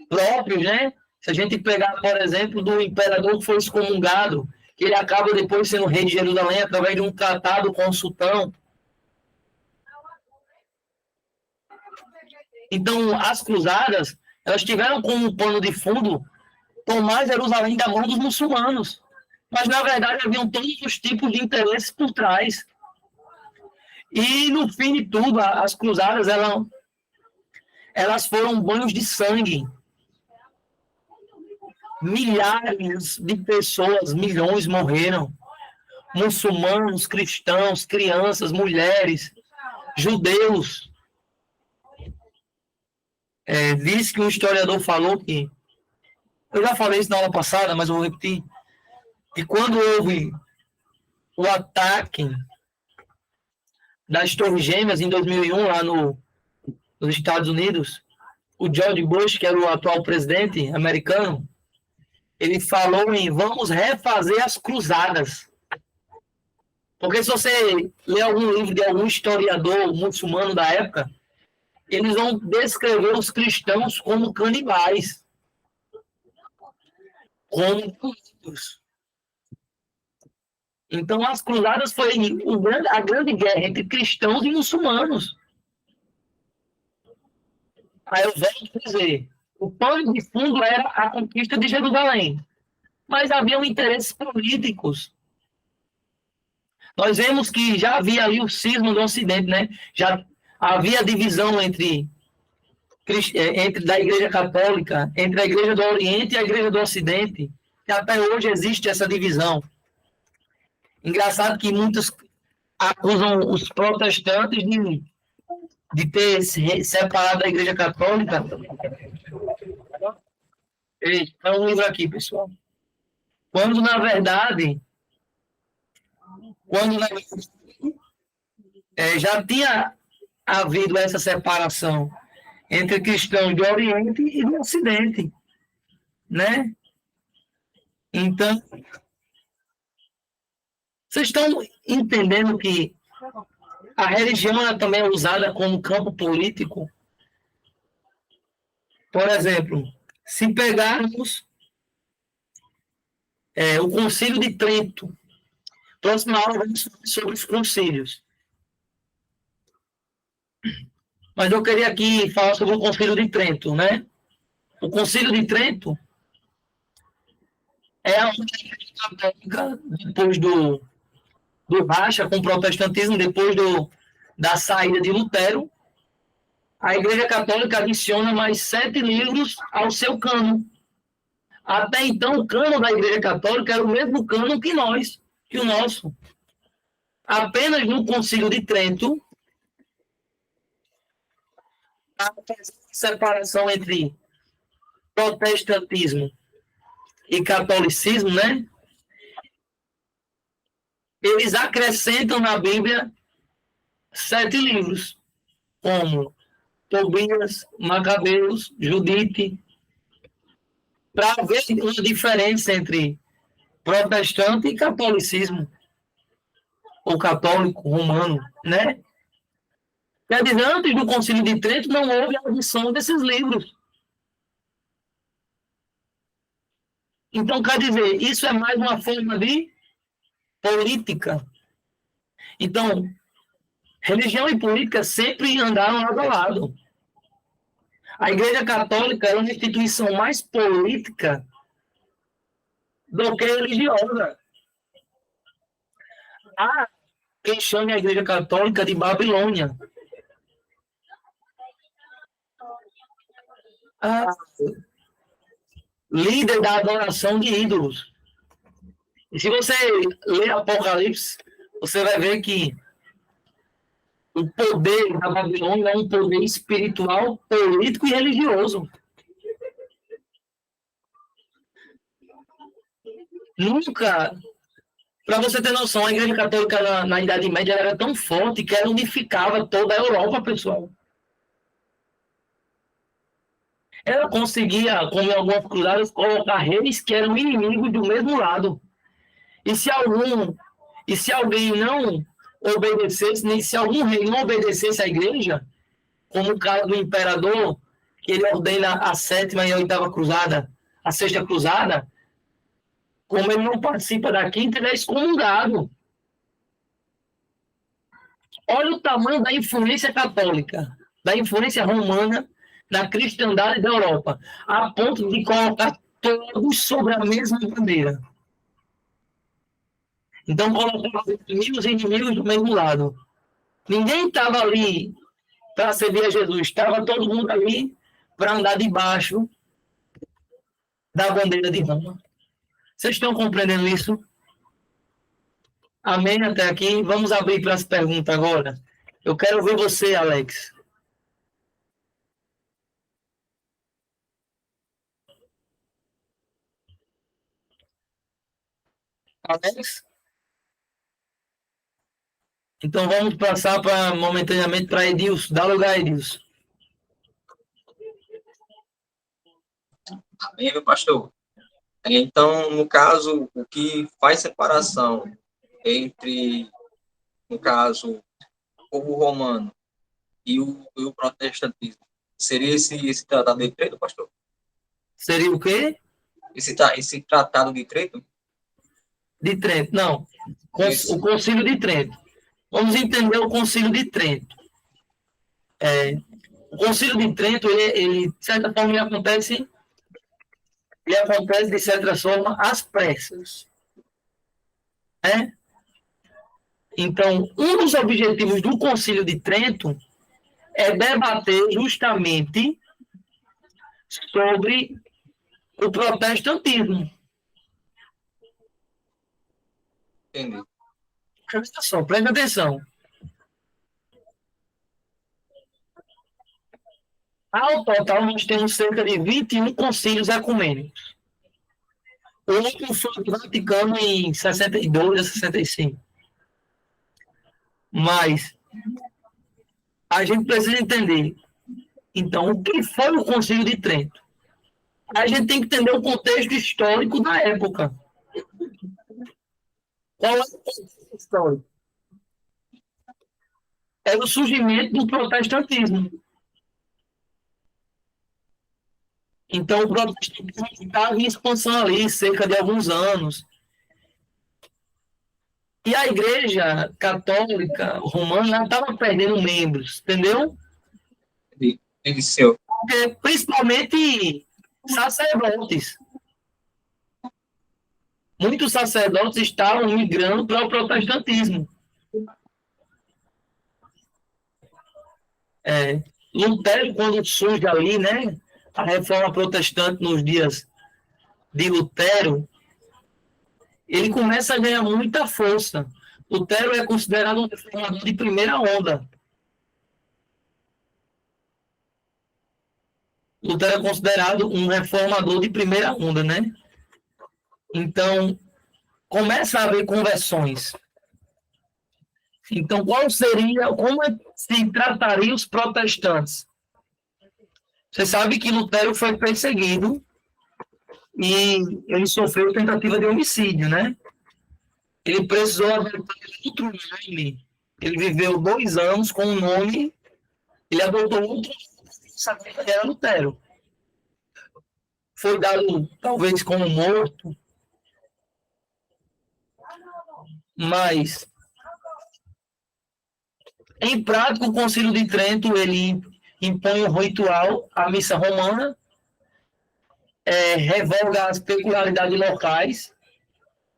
próprios, né? Se a gente pegar, por exemplo, do imperador que foi excomungado, que ele acaba depois sendo rei de Jerusalém através de um tratado com o sultão. Então, as cruzadas, elas tiveram como pano de fundo tomar Jerusalém da mão dos muçulmanos. Mas, na verdade, haviam todos os tipos de interesses por trás. E, no fim de tudo, as cruzadas, elas foram banhos de sangue. Milhares de pessoas, milhões morreram. Muçulmanos, cristãos, crianças, mulheres, judeus. Diz que um historiador falou que... Eu já falei isso na aula passada, mas eu vou repetir. Que quando houve o ataque das Torres Gêmeas em 2001, lá nos Estados Unidos, o George Bush, que era o atual presidente americano, ele falou em vamos refazer as cruzadas. Porque se você ler algum livro de algum historiador muçulmano da época, eles vão descrever os cristãos como canibais, como políticos. Então, as cruzadas foi a grande guerra entre cristãos e muçulmanos. Aí eu volto a dizer, o pano de fundo era a conquista de Jerusalém, mas haviam interesses políticos. Nós vemos que já havia ali o cisma do Ocidente, né? Já havia divisão entre da Igreja Católica, entre a Igreja do Oriente e a Igreja do Ocidente, que até hoje existe essa divisão. Engraçado que muitos acusam os protestantes de ter se separado da Igreja Católica. É um livro aqui, pessoal. Quando, na verdade, já tinha havido essa separação entre cristãos do Oriente e do Ocidente, né? Então, vocês estão entendendo que a religião também é usada como campo político? Por exemplo, se pegarmos o Concílio de Trento, próxima aula vamos falar sobre os concílios. Mas eu queria aqui falar sobre o Concílio de Trento, né? O Concílio de Trento é a Igreja Católica, depois do racha com o protestantismo, depois da saída de Lutero, a Igreja Católica adiciona mais 7 livros ao seu cânon. Até então, o cânon da Igreja Católica era o mesmo cânon que o nosso. Apenas no Concílio de Trento, a separação entre protestantismo e catolicismo, né? Eles acrescentam na Bíblia 7 livros, como Tobias, Macabeus, Judite, para haver uma diferença entre protestante e catolicismo, ou católico romano, né? Quer dizer, antes do Concílio de Trento não houve a adição desses livros. Então, quer dizer, isso é mais uma forma de política. Então, religião e política sempre andaram lado a lado. A Igreja Católica é uma instituição mais política do que religiosa. Há quem chame a Igreja Católica de Babilônia. A líder da adoração de ídolos. E se você ler Apocalipse, você vai ver que o poder da Babilônia é um poder espiritual, político e religioso. Nunca, para você ter noção, a Igreja Católica na Idade Média era tão forte que ela unificava toda a Europa, pessoal. Ela conseguia, como em algumas cruzadas, colocar reis que eram inimigos do mesmo lado. E se alguém não obedecesse, nem se algum rei não obedecesse à igreja, como o caso do imperador, que ele ordena a 7ª e a 8ª cruzada, a 6ª cruzada, como ele não participa da 5ª, ele é excomungado. Olha o tamanho da influência católica, da influência romana na cristandade da Europa, a ponto de colocar todos sobre a mesma bandeira. Então, colocava os inimigos do mesmo lado. Ninguém estava ali para servir a Jesus, estava todo mundo ali para andar debaixo da bandeira de Roma. Vocês estão compreendendo isso? Amém até aqui? Vamos abrir para as perguntas agora. Eu quero ouvir você, Alex. Alex? Então vamos passar momentaneamente para Edilson. Dá lugar, Edilson. Amém, meu pastor. Então, no caso, o que faz separação entre, no caso, o povo romano e o protestantismo seria esse tratado de Trento, pastor? Seria o quê? Esse tratado de Trento? De Trento, não. O Concílio de Trento. Vamos entender o Concílio de Trento. O Concílio de Trento, ele de certa forma, ele acontece de certa forma às pressas. Então, um dos objetivos do Concílio de Trento é debater justamente sobre o protestantismo. Entendi. Presta atenção. Ao total, nós temos cerca de 21 concílios ecumênicos. O último foi do Vaticano em 62 a 65. Mas a gente precisa entender, então, o que foi o Concílio de Trento? A gente tem que entender o contexto histórico da época. Qual é o contexto histórico? É o surgimento do protestantismo. Então, o protestantismo estava em expansão ali, cerca de alguns anos. E a Igreja Católica Romana estava perdendo membros, entendeu? Entendi, senhor. Porque, principalmente sacerdotes. Muitos sacerdotes estavam migrando para o protestantismo. Lutero, quando surge ali, né, a reforma protestante nos dias de Lutero, ele começa a ganhar muita força. Lutero é considerado um reformador de primeira onda. Lutero é considerado um reformador de primeira onda, né? Então, começa a haver conversões. Então, como se trataria os protestantes? Você sabe que Lutero foi perseguido e ele sofreu tentativa de homicídio, né? Ele precisou adotar outro nome. Ele viveu 2 anos com um nome, ele adotou outro nome, sabia que era Lutero. Foi dado, talvez, como morto. Mas, em prática, o Concílio de Trento, ele impõe um ritual, a missa romana, revoga as peculiaridades locais,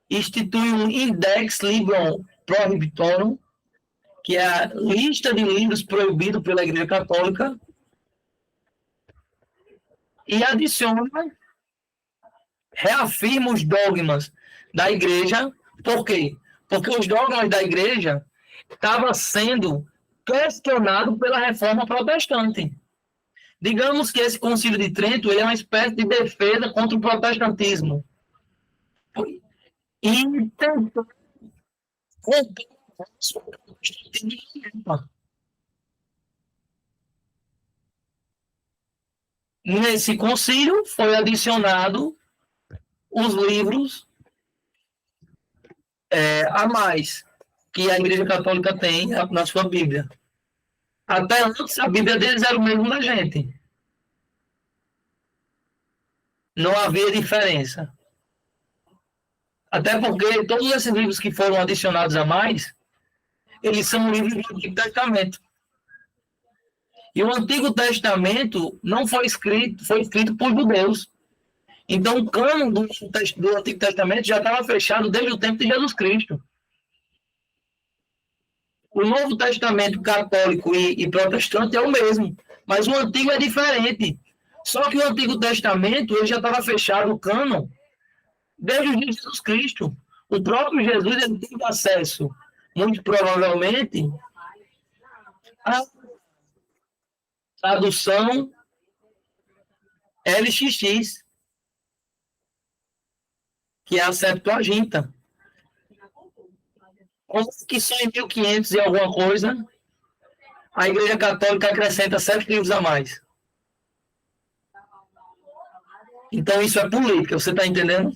institui um Index Librorum Prohibitorum, que é a lista de livros proibidos pela Igreja Católica, e adiciona, reafirma os dogmas da Igreja. Por quê? Porque os dogmas da Igreja estavam sendo questionados pela Reforma Protestante. Digamos que esse Concílio de Trento ele é uma espécie de defesa contra o protestantismo. E tentou nesse concílio foi adicionado os livros a mais que a Igreja Católica tem na sua Bíblia. Até antes, a Bíblia deles era o mesmo da gente. Não havia diferença. Até porque todos esses livros que foram adicionados a mais, eles são livros do Antigo Testamento. E o Antigo Testamento não foi escrito por judeus. Então, o cânon do Antigo Testamento já estava fechado desde o tempo de Jesus Cristo. O Novo Testamento católico e protestante é o mesmo, mas o Antigo é diferente. Só que o Antigo Testamento ele já estava fechado, o cânon, desde o dia de Jesus Cristo. O próprio Jesus ele teve acesso, muito provavelmente, à tradução LXX, que é a Septuaginta. Como que só em 1500 e alguma coisa, a Igreja Católica acrescenta 7 livros a mais. Então isso é política, você está entendendo?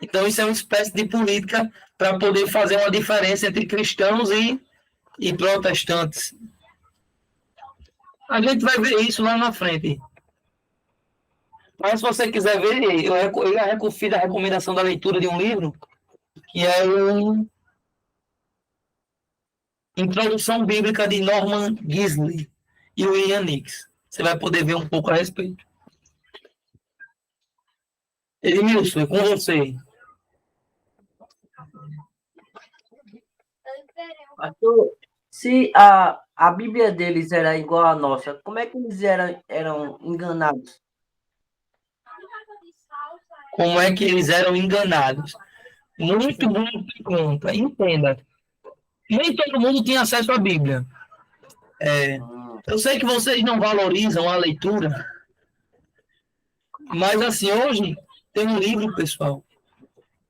Então isso é uma espécie de política para poder fazer uma diferença entre cristãos e protestantes. A gente vai ver isso lá na frente. Mas se você quiser ver, eu fiz a recomendação da leitura de um livro, que é o Introdução Bíblica de Norman Gisli e William Nix. Você vai poder ver um pouco a respeito. Edmilson, é com você. Pastor, se a Bíblia deles era igual à nossa, como é que eles eram enganados? Como é que eles eram enganados? Muito boa pergunta. Entenda. Nem todo mundo tinha acesso à Bíblia. Eu sei que vocês não valorizam a leitura, mas assim, hoje tem um livro, pessoal.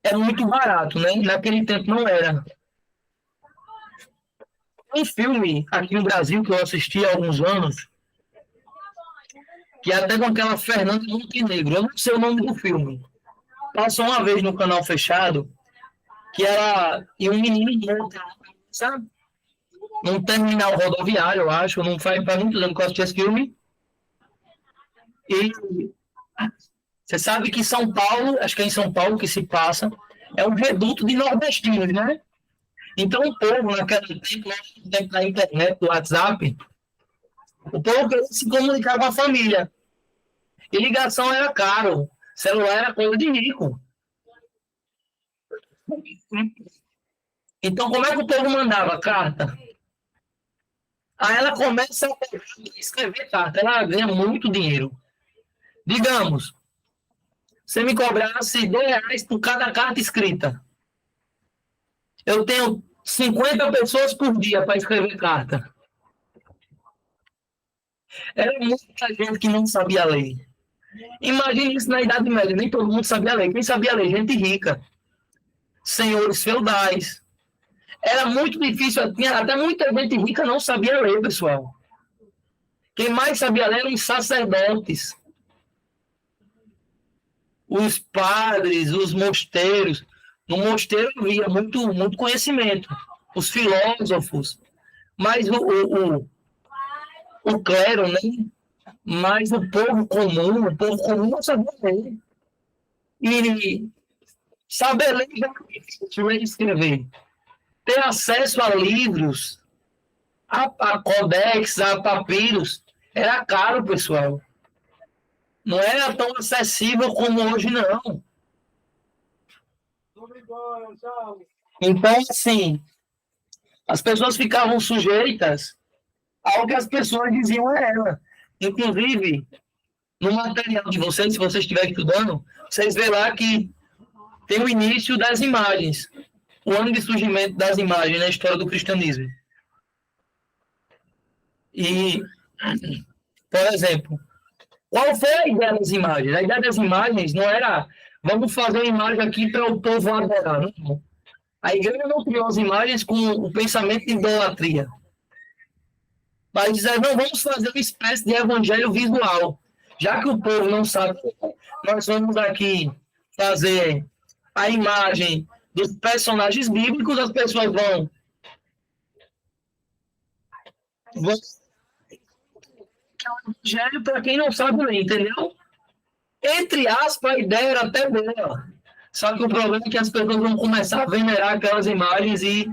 É muito barato, né? Naquele tempo não era. Um filme aqui no Brasil que eu assisti há alguns anos, que é até com aquela Fernanda Montenegro. Eu não sei o nome do filme. Passou uma vez no canal fechado, que ela e um menino monta, sabe? Num terminal rodoviário, eu acho. Não faz muito tempo que eu assisti esse filme. E você sabe que São Paulo, acho que é em São Paulo que se passa, é um reduto de nordestinos, né? Então o povo, naquele tempo da internet, do WhatsApp, o povo queria se comunicar com a família. E ligação era caro. Celular era coisa de rico. Então, como é que o povo mandava carta? Aí ela começa a escrever carta. Ela ganha muito dinheiro. Digamos, você me cobrasse R$2 por cada carta escrita. Eu tenho 50 pessoas por dia para escrever carta. Era muita gente que não sabia ler. Imagine isso na Idade Média. Nem todo mundo sabia ler. Quem sabia ler? Gente rica. Senhores feudais. Era muito difícil. Até muita gente rica não sabia ler, pessoal. Quem mais sabia ler eram os sacerdotes. Os padres, os mosteiros. No mosteiro havia muito conhecimento. Os filósofos. Mas o clero, né? Mas o povo comum não sabia ler. E saber ler já é difícil de escrever. Ter acesso a livros, a codex, a papiros, era caro, pessoal. Não era tão acessível como hoje, não. Então, assim, as pessoas ficavam sujeitas ao que as pessoas diziam a ela. Inclusive, no material de vocês, se vocês estiverem estudando, vocês vê lá que tem o início das imagens, o ano de surgimento das imagens na história do cristianismo. E, por exemplo, qual foi a ideia das imagens? A ideia das imagens não era, vamos fazer uma imagem aqui para o povo adorar. Não. A igreja não criou as imagens com o pensamento de idolatria. Mas dizer, não, vamos fazer uma espécie de evangelho visual. Já que o povo não sabe, nós vamos aqui fazer a imagem dos personagens bíblicos, as pessoas vão evangelho para quem não sabe ler, entendeu? Entre aspas, a ideia era até boa. Só que o problema é que as pessoas vão começar a venerar aquelas imagens e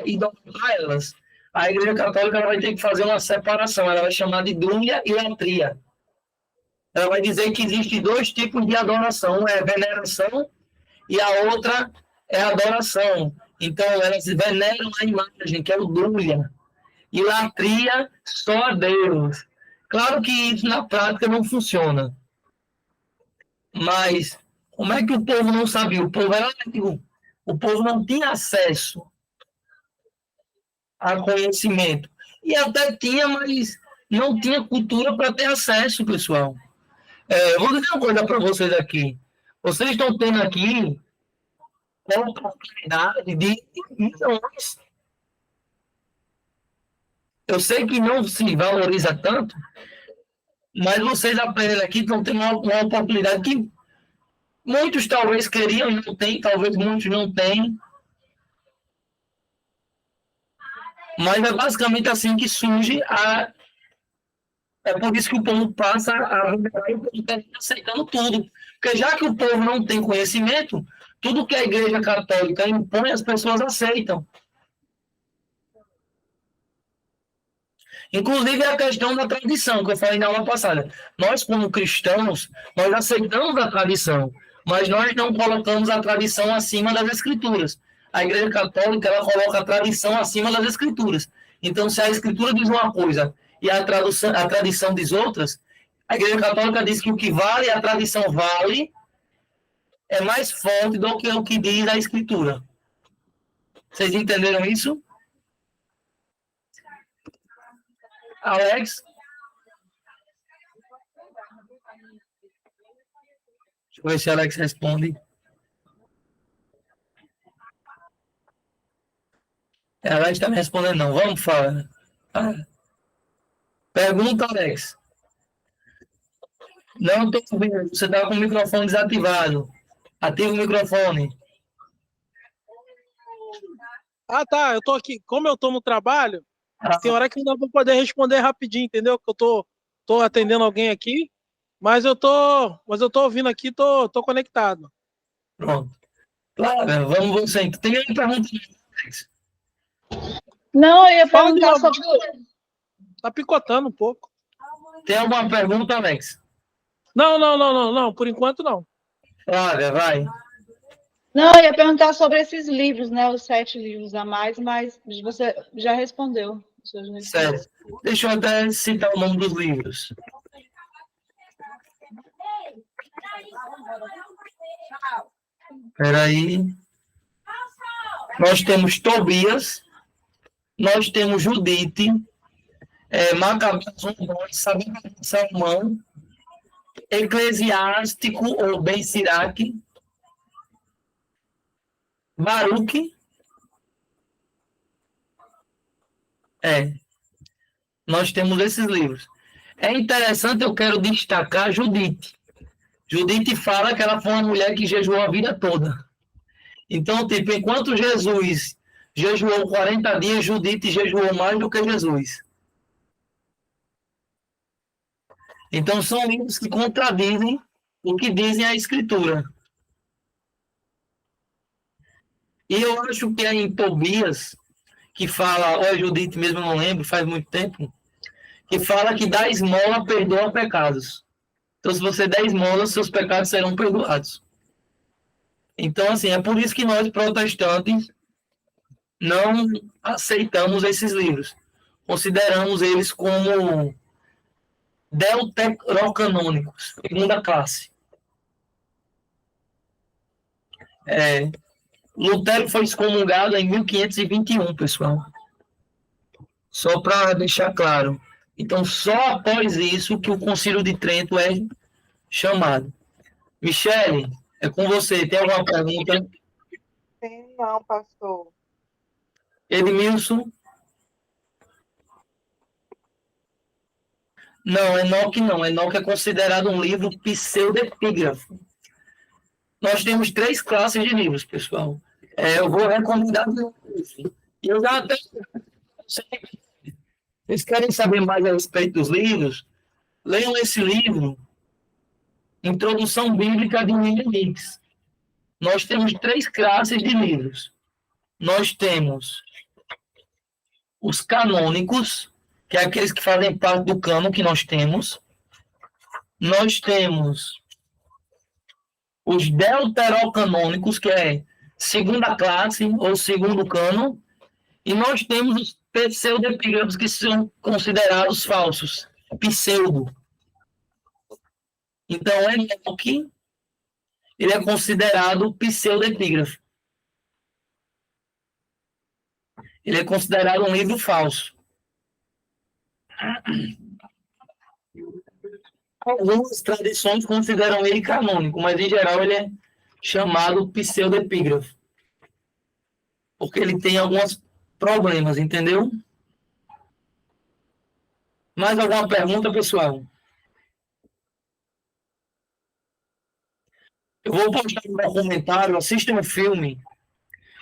idolatrar elas. A Igreja Católica ela vai ter que fazer uma separação. Ela vai chamar de idolatria e latria. Ela vai dizer que existem dois tipos de adoração. É veneração e a outra é adoração. Então, elas veneram a imagem, que é o dúlia. E latria só a Deus. Claro que isso na prática não funciona. Mas como é que o povo não sabia? O povo era leigo. O povo não tinha acesso a conhecimento. E até tinha, mas não tinha cultura para ter acesso, pessoal. Vou dizer uma coisa para vocês aqui. Vocês estão tendo aqui a oportunidade de milhões. Eu sei que não se valoriza tanto, mas vocês aprendendo aqui estão tendo uma oportunidade que muitos talvez queriam e não tem, talvez muitos não tenham. Mas é basicamente assim que surge a... É por isso que o povo passa a aceitando tudo. Porque já que o povo não tem conhecimento, tudo que a Igreja Católica impõe, as pessoas aceitam. Inclusive a questão da tradição, que eu falei na aula passada. Nós, como cristãos, nós aceitamos a tradição, mas nós não colocamos a tradição acima das Escrituras. A Igreja Católica ela coloca a tradição acima das Escrituras. Então, se a Escritura diz uma coisa e a tradição diz outras, a Igreja Católica diz que o que vale, a tradição vale, é mais forte do que o que diz a Escritura. Vocês entenderam isso? Alex? Deixa eu ver se Alex responde. Alex está me respondendo, não. Vamos falar. Pergunta, Alex. Não estou ouvindo. Você está com o microfone desativado. Ativa o microfone. Ah, tá. Eu tô aqui. Como eu tô no trabalho, tem hora que não dá para poder responder rapidinho, entendeu? Que eu tô atendendo alguém aqui, mas eu tô ouvindo aqui, tô conectado. Pronto. Claro, vamos você. Tem alguma pergunta, Alex? Não, eu ia perguntar sobre... Tá picotando um pouco. Tem alguma pergunta, Alex? Não. Por enquanto, não. Flávia, vai. Não, eu ia perguntar sobre esses livros, né? Os 7 livros a mais, mas você já respondeu. Certo. Deixa eu até citar o nome dos livros. Espera aí. Nós temos Tobias, nós temos Judite, Macabeus 1:2, Sabedoria de Salomão, Eclesiástico ou Ben Siraque, Baruque. Nós temos esses livros. É interessante, eu quero destacar Judite. Judite fala que ela foi uma mulher que jejuou a vida toda. Então, tipo, enquanto Jesus jejuou 40 dias, Judite jejuou mais do que Jesus. Então, são livros que contradizem o que dizem a Escritura. E eu acho que é em Tobias, que fala, ou é Judite mesmo, eu não lembro, faz muito tempo, que fala que dá esmola perdoa pecados. Então, se você der esmola, seus pecados serão perdoados. Então, assim, é por isso que nós, protestantes, não aceitamos esses livros. Consideramos eles como deuterocanônicos, segunda classe. Lutero foi excomungado em 1521, pessoal. Só para deixar claro. Então, só após isso que o Concílio de Trento é chamado. Michele, é com você. Tem alguma pergunta? Tem não, pastor. Edmilson? Não, Enoque não. Enoque é considerado um livro pseudepígrafo. Nós temos 3 classes de livros, pessoal. Eu vou recomendar. Eu já até. Vocês querem saber mais a respeito dos livros? Leiam esse livro, Introdução Bíblica de William Hicks. Nós temos 3 classes de livros. Nós temos os canônicos, que é aqueles que fazem parte do cânon que nós temos. Nós temos os deuterocanônicos, que é segunda classe ou segundo cânon. E nós temos os pseudepígrafos, que são considerados falsos, pseudo. Então, Enoque, ele é considerado pseudepígrafo. Ele é considerado um livro falso. Algumas tradições consideram ele canônico, mas, em geral, ele é chamado pseudepígrafo. Porque ele tem alguns problemas, entendeu? Mais alguma pergunta, pessoal? Eu vou postar um documentário, assistam um filme.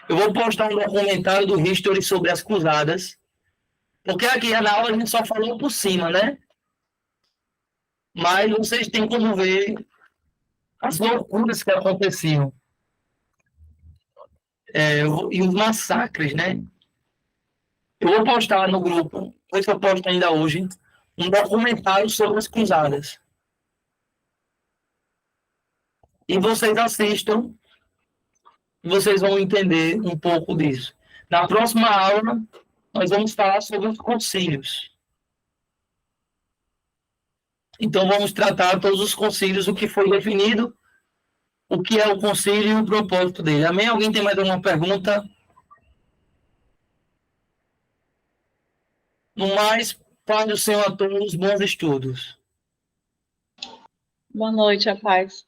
Eu vou postar um documentário do History sobre as cruzadas. Porque aqui na aula a gente só falou por cima, né? Mas vocês têm como ver as loucuras que aconteciam. E os massacres, né? Eu vou postar no grupo, não sei se eu posto ainda hoje, um documentário sobre as cruzadas. E vocês assistam, vocês vão entender um pouco disso. Na próxima aula, nós vamos falar sobre os concílios. Então, vamos tratar todos os concílios, o que foi definido, o que é o concílio e o propósito dele. Amém? Alguém tem mais alguma pergunta? No mais, paz do Senhor a todos, bons estudos. Boa noite, a paz.